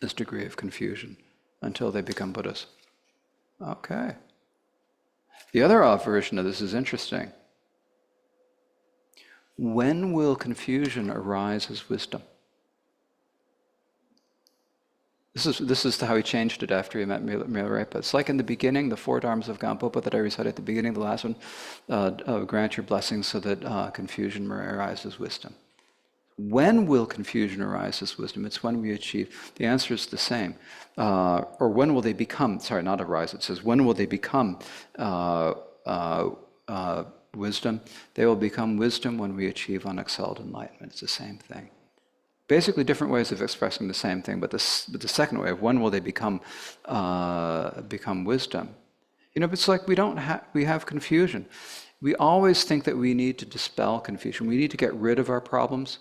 this degree of confusion until they become Buddhas. Okay. The other version of this is interesting. when will confusion arise as wisdom? This is how he changed it after he met Milarepa. It's like in the beginning, the 4 dharmas of Gampopa that I recited at the beginning, the last one, grant your blessings so that confusion may arise as wisdom. When will confusion arise as wisdom? It's when we achieve. The answer is the same. Or when will they become, sorry, not arise, it says, when will they become wisdom? They will become wisdom when we achieve unexcelled enlightenment. It's the same thing. Basically different ways of expressing the same thing, but the second way of when will they become wisdom? It's like we have confusion. We always think that we need to dispel confusion. We need to get rid of our problems.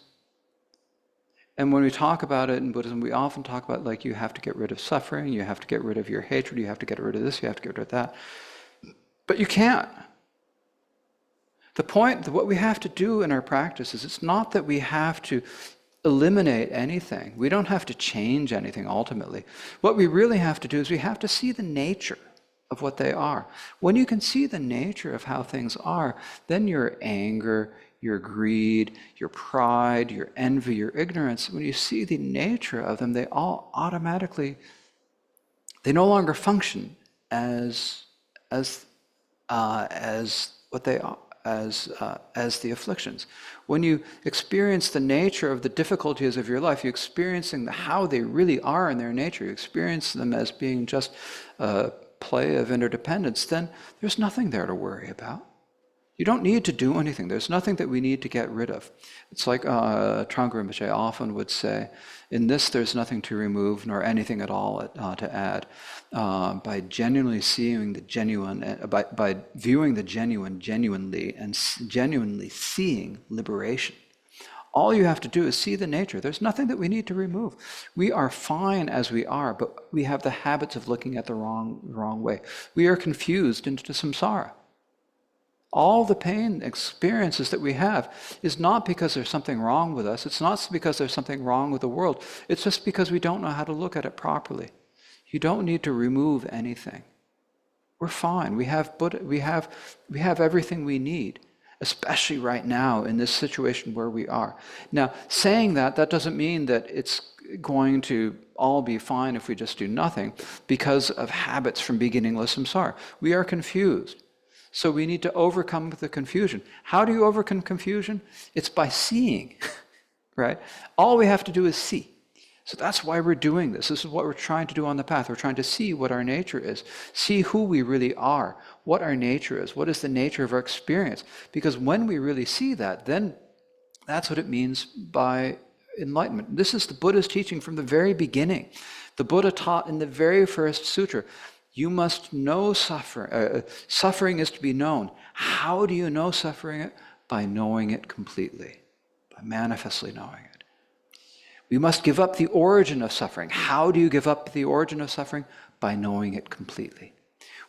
And when we talk about it in Buddhism, we often talk about like you have to get rid of suffering, you have to get rid of your hatred, you have to get rid of this, you have to get rid of that. But you can't. The point, what we have to do in our practice is it's not that we have to eliminate anything. We don't have to change anything ultimately. What we really have to do is we have to see the nature of what they are. When you can see the nature of how things are, then your anger, your greed, your pride, your envy, your ignorance, when you see the nature of them, they all automatically, they no longer function as what they are, as the afflictions. When you experience the nature of the difficulties of your life, you're experiencing how they really are in their nature, you experience them as being just a play of interdependence, then there's nothing there to worry about. You don't need to do anything. There's nothing that we need to get rid of. It's like Trungpa Rinpoche often would say, in this there's nothing to remove nor anything at all to add. By genuinely seeing the genuine, by viewing the genuine genuinely and genuinely seeing liberation. All you have to do is see the nature. There's nothing that we need to remove. We are fine as we are, but we have the habits of looking at the wrong way. We are confused into samsara. All the pain experiences that we have is not because there's something wrong with us. It's not because there's something wrong with the world. It's just because we don't know how to look at it properly. You don't need to remove anything. We're fine. We have everything we need, especially right now in this situation where we are. Now, saying that doesn't mean that it's going to all be fine if we just do nothing because of habits from beginningless samsara. We are confused. So we need to overcome the confusion. How do you overcome confusion? It's by seeing, right? All we have to do is see. So that's why we're doing this. This is what we're trying to do on the path. We're trying to see what our nature is, see who we really are, what our nature is, what is the nature of our experience. Because when we really see that, then that's what it means by enlightenment. This is the Buddha's teaching from the very beginning. The Buddha taught in the very first sutra, you must know suffering. Suffering is to be known. How do you know suffering? By knowing it completely, by manifestly knowing it. We must give up the origin of suffering. How do you give up the origin of suffering? By knowing it completely.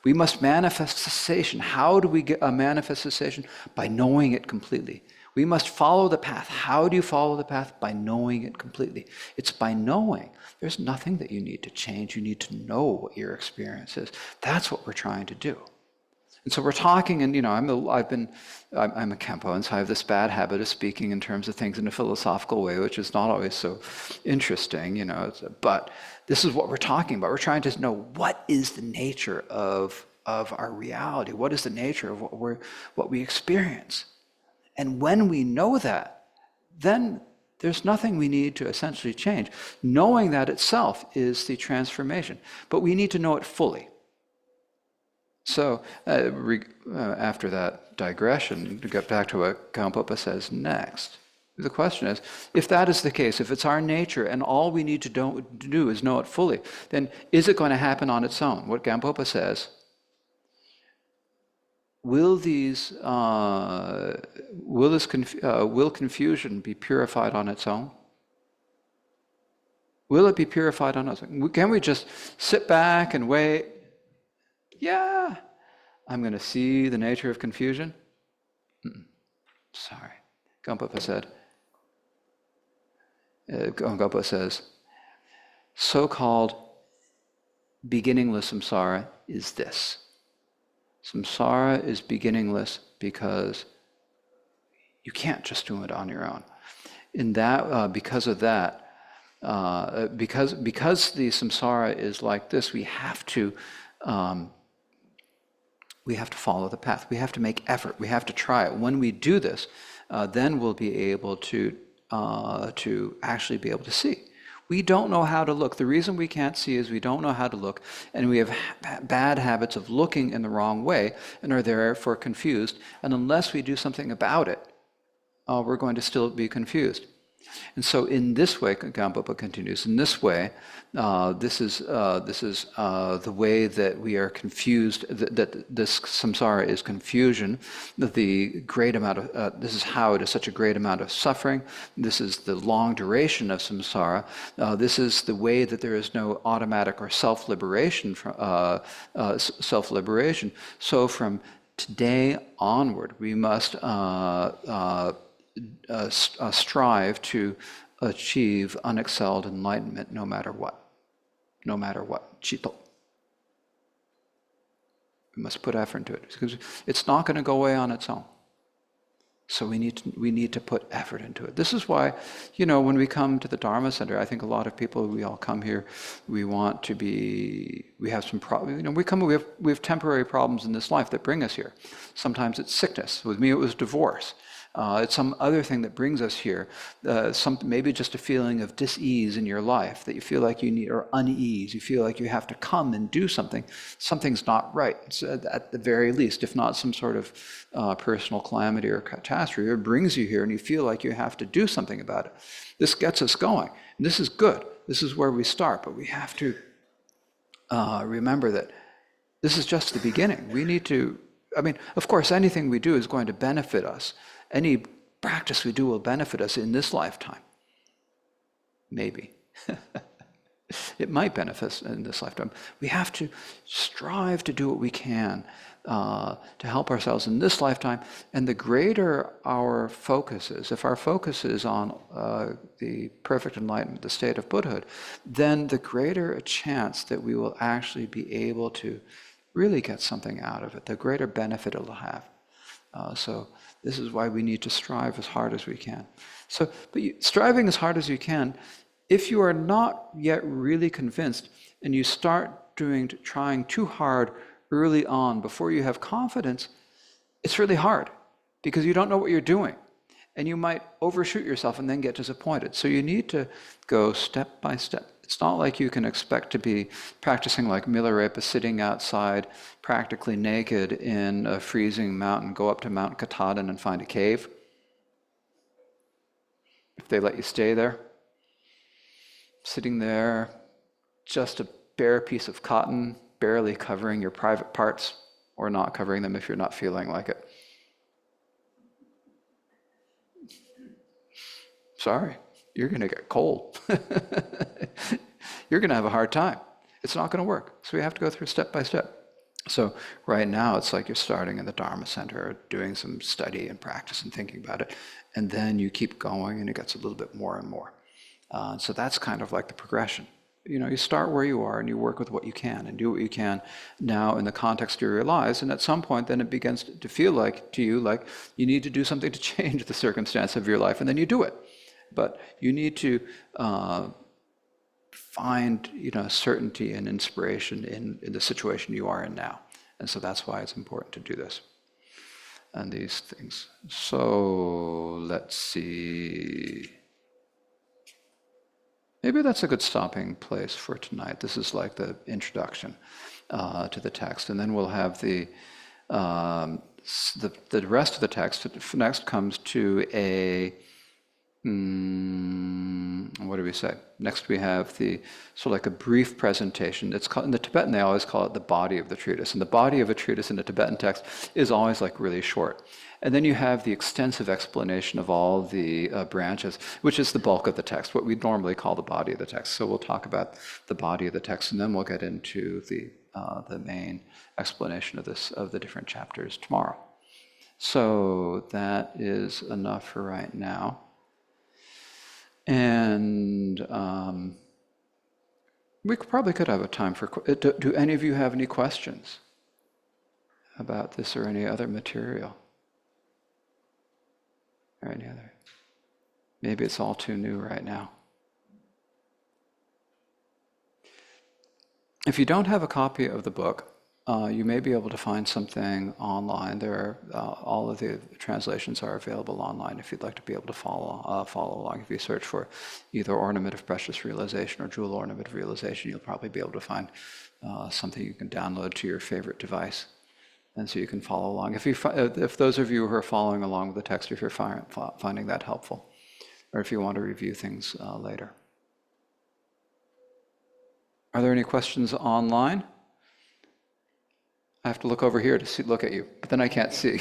We must manifest cessation. How do we manifest cessation? By knowing it completely. We must follow the path. How do you follow the path? By knowing it completely. It's by knowing. There's nothing that you need to change. You need to know what your experience is. That's what we're trying to do. And so we're talking, and I'm a Khenpo, and so I have this bad habit of speaking in terms of things in a philosophical way, which is not always so interesting, but this is what we're talking about. We're trying to know what is the nature of our reality. What is the nature of what we experience? And when we know that, then there's nothing we need to essentially change. Knowing that itself is the transformation, but we need to know it fully. So after that digression, to get back to what Gampopa says next, the question is, if that is the case, if it's our nature and all we need to do is know it fully, then is it going to happen on its own? What Gampopa says, will confusion be purified on its own? Will it be purified on its own? Can we just sit back and wait? Yeah, I'm going to see the nature of confusion. Sorry. Gampopa says, so-called beginningless samsara is this. Samsara is beginningless because You can't just do it on your own. In that, because of that, because the samsara is like this, we have to follow the path. We have to make effort. We have to try it. When we do this, then we'll be able to actually be able to see. We don't know how to look. The reason we can't see is we don't know how to look, and we have bad habits of looking in the wrong way and are therefore confused. And unless we do something about it, we're going to still be confused. And so in this way, Gampopa continues, in this way, this is the way that we are confused, that this samsara is confusion, that the great amount of, this is how it is such a great amount of suffering, this is the long duration of samsara, this is the way that there is no automatic or self-liberation. So from today onward, we must strive to achieve unexcelled enlightenment no matter what. No matter what. Chito. We must put effort into it because it's not going to go away on its own. So we need to put effort into it. This is why, when we come to the Dharma Center, I think a lot of people, we all come here, we want to be, we have some problems, we have temporary problems in this life that bring us here. Sometimes it's sickness. With me, it was divorce. It's some other thing that brings us here. Maybe just a feeling of dis-ease in your life that you feel like you need, or unease. You feel like you have to come and do something. Something's not right. It's, at the very least, if not some sort of personal calamity or catastrophe, it brings you here and you feel like you have to do something about it. This gets us going. And this is good. This is where we start. But we have to remember that this is just the beginning. We need to, of course, anything we do is going to benefit us. Any practice we do will benefit us in this lifetime. Maybe. It might benefit us in this lifetime. We have to strive to do what we can to help ourselves in this lifetime. And the greater our focus is, if our focus is on the perfect enlightenment, the state of Buddhahood, then the greater a chance that we will actually be able to really get something out of it, the greater benefit it will have. So this is why we need to strive as hard as we can. Striving as hard as you can, if you are not yet really convinced and you start trying too hard early on before you have confidence, it's really hard because you don't know what you're doing. And you might overshoot yourself and then get disappointed. So you need to go step by step. It's not like you can expect to be practicing like Milarepa, sitting outside practically naked in a freezing mountain, go up to Mount Katahdin and find a cave. If they let you stay there, sitting there, just a bare piece of cotton, barely covering your private parts, or not covering them if you're not feeling like it. Sorry, you're going to get cold. You're going to have a hard time. It's not going to work. So we have to go through step by step. So right now, it's like you're starting in the Dharma Center, doing some study and practice and thinking about it. And then you keep going and it gets a little bit more and more. So that's kind of like the progression. You start where you are and you work with what you can and do what you can now in the context of your lives. And at some point, then it begins to feel like to you like you need to do something to change the circumstance of your life, and then you do it. But you need to find certainty and inspiration in the situation you are in now. And so that's why it's important to do this and these things. So let's see. Maybe that's a good stopping place for tonight. This is like the introduction to the text. And then we'll have the rest of the text. Next comes to a what do we say? Next we have like a brief presentation. It's called, in the Tibetan they always call it the body of the treatise. And the body of a treatise in the Tibetan text is always like really short. And then you have the extensive explanation of all the branches, which is the bulk of the text, what we normally call the body of the text. So we'll talk about the body of the text, and then we'll get into the main explanation of the different chapters tomorrow. So that is enough for right now. And we probably could have a time for, do any of you have any questions about this or any other material? Or any other? Maybe it's all too new right now. If you don't have a copy of the book, you may be able to find something online. There are, all of the translations are available online if you'd like to be able to follow along. If you search for either Ornament of Precious Realization or Jewel Ornament of Realization, you'll probably be able to find something you can download to your favorite device. And so you can follow along. If those of you who are following along with the text, if you're finding that helpful, or if you want to review things later. Are there any questions online? I have to look over here to look at you, but then I can't see.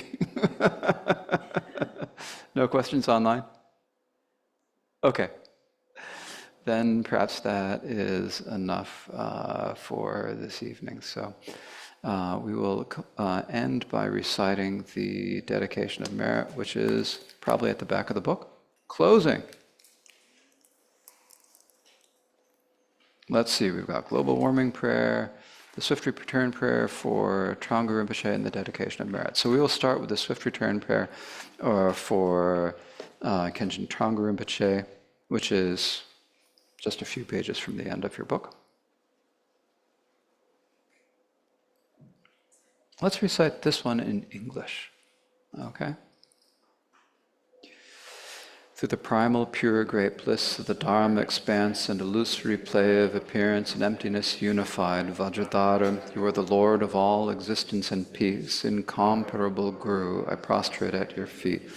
No questions online? Okay. Then perhaps that is enough for this evening. So we will end by reciting the dedication of merit, which is probably at the back of the book. Closing. Let's see, we've got global warming prayer, the swift return prayer for Trungpa Rinpoche, and the dedication of merit. So we will start with the swift return prayer for Khenpo Trungpa Rinpoche, which is just a few pages from the end of your book. Let's recite this one in English, okay? Through the primal, pure, great bliss of the Dharma expanse and illusory play of appearance and emptiness unified, Vajradhara, you are the Lord of all existence and peace, incomparable Guru, I prostrate at your feet.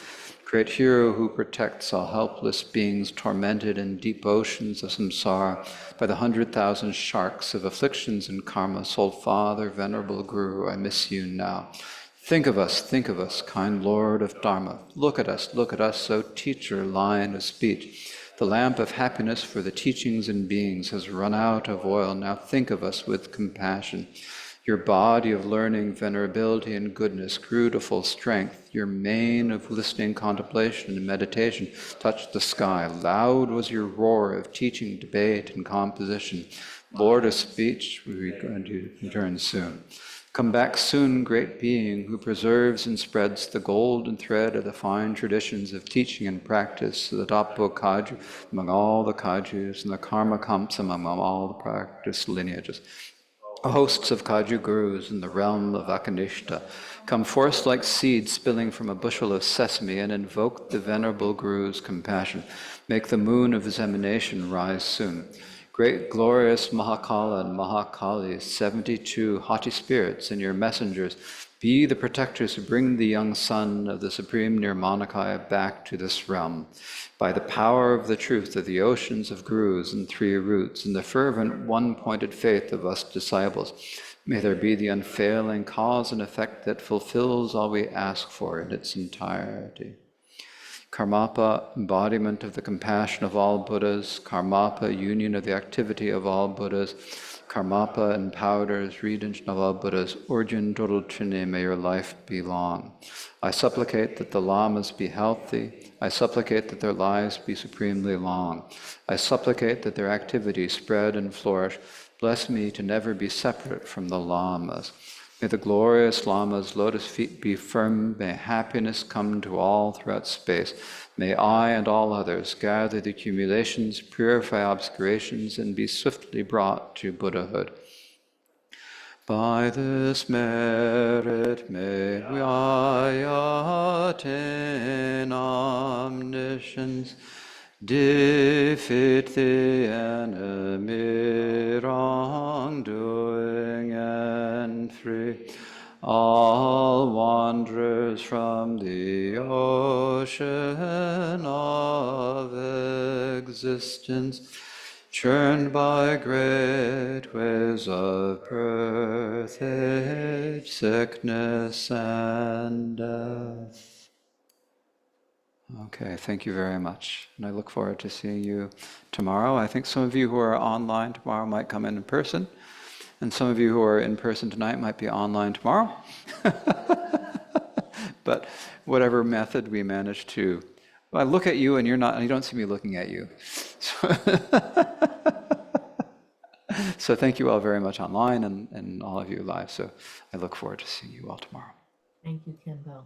Great hero who protects all helpless beings tormented in deep oceans of samsara by the 100,000 sharks of afflictions and karma, soul Father, venerable Guru, I miss you now. Think of us, kind Lord of Dharma. Look at us, O teacher, line of speech. The lamp of happiness for the teachings and beings has run out of oil. Now think of us with compassion. Your body of learning, venerability, and goodness grew to full strength. Your mane of listening, contemplation, and meditation touched the sky. Loud was your roar of teaching, debate, and composition. Lord of speech, we are going to return soon. Come back soon, great being, who preserves and spreads the golden thread of the fine traditions of teaching and practice, the Dapo Kaju among all the Kajus, and the Karma Kamsa among all the practice lineages. Hosts of Kaju Gurus in the realm of Akanishta, come forth like seeds spilling from a bushel of sesame and invoke the venerable Guru's compassion. Make the moon of his emanation rise soon. Great glorious Mahakala and Mahakali, 72 haughty spirits and your messengers, be the protectors who bring the young son of the Supreme Nirmanakaya back to this realm. By the power of the truth of the oceans of gurus and three roots, and the fervent one-pointed faith of us disciples, may there be the unfailing cause and effect that fulfills all we ask for in its entirety. Karmapa, embodiment of the compassion of all Buddhas. Karmapa, union of the activity of all Buddhas. Karmapa, empowers redemption of all Buddhas. Orjin Dorulchini, may your life be long. I supplicate that the lamas be healthy. I supplicate that their lives be supremely long. I supplicate that their activities spread and flourish. Bless me to never be separate from the lamas. May the glorious Lama's lotus feet be firm. May happiness come to all throughout space. May I and all others gather the accumulations, purify obscurations, and be swiftly brought to Buddhahood. By this merit may I attain omniscience, defeat the enemy, wrongdoing, and free all wanderers from the ocean of existence, churned by great waves of birth, age, sickness, and death. Okay, thank you very much. And I look forward to seeing you tomorrow. I think some of you who are online tomorrow might come in person, and some of you who are in person tonight might be online tomorrow. But whatever method we manage to, I look at you and you don't see me looking at you. So thank you all very much online and all of you live. So I look forward to seeing you all tomorrow. Thank you, Khenpo.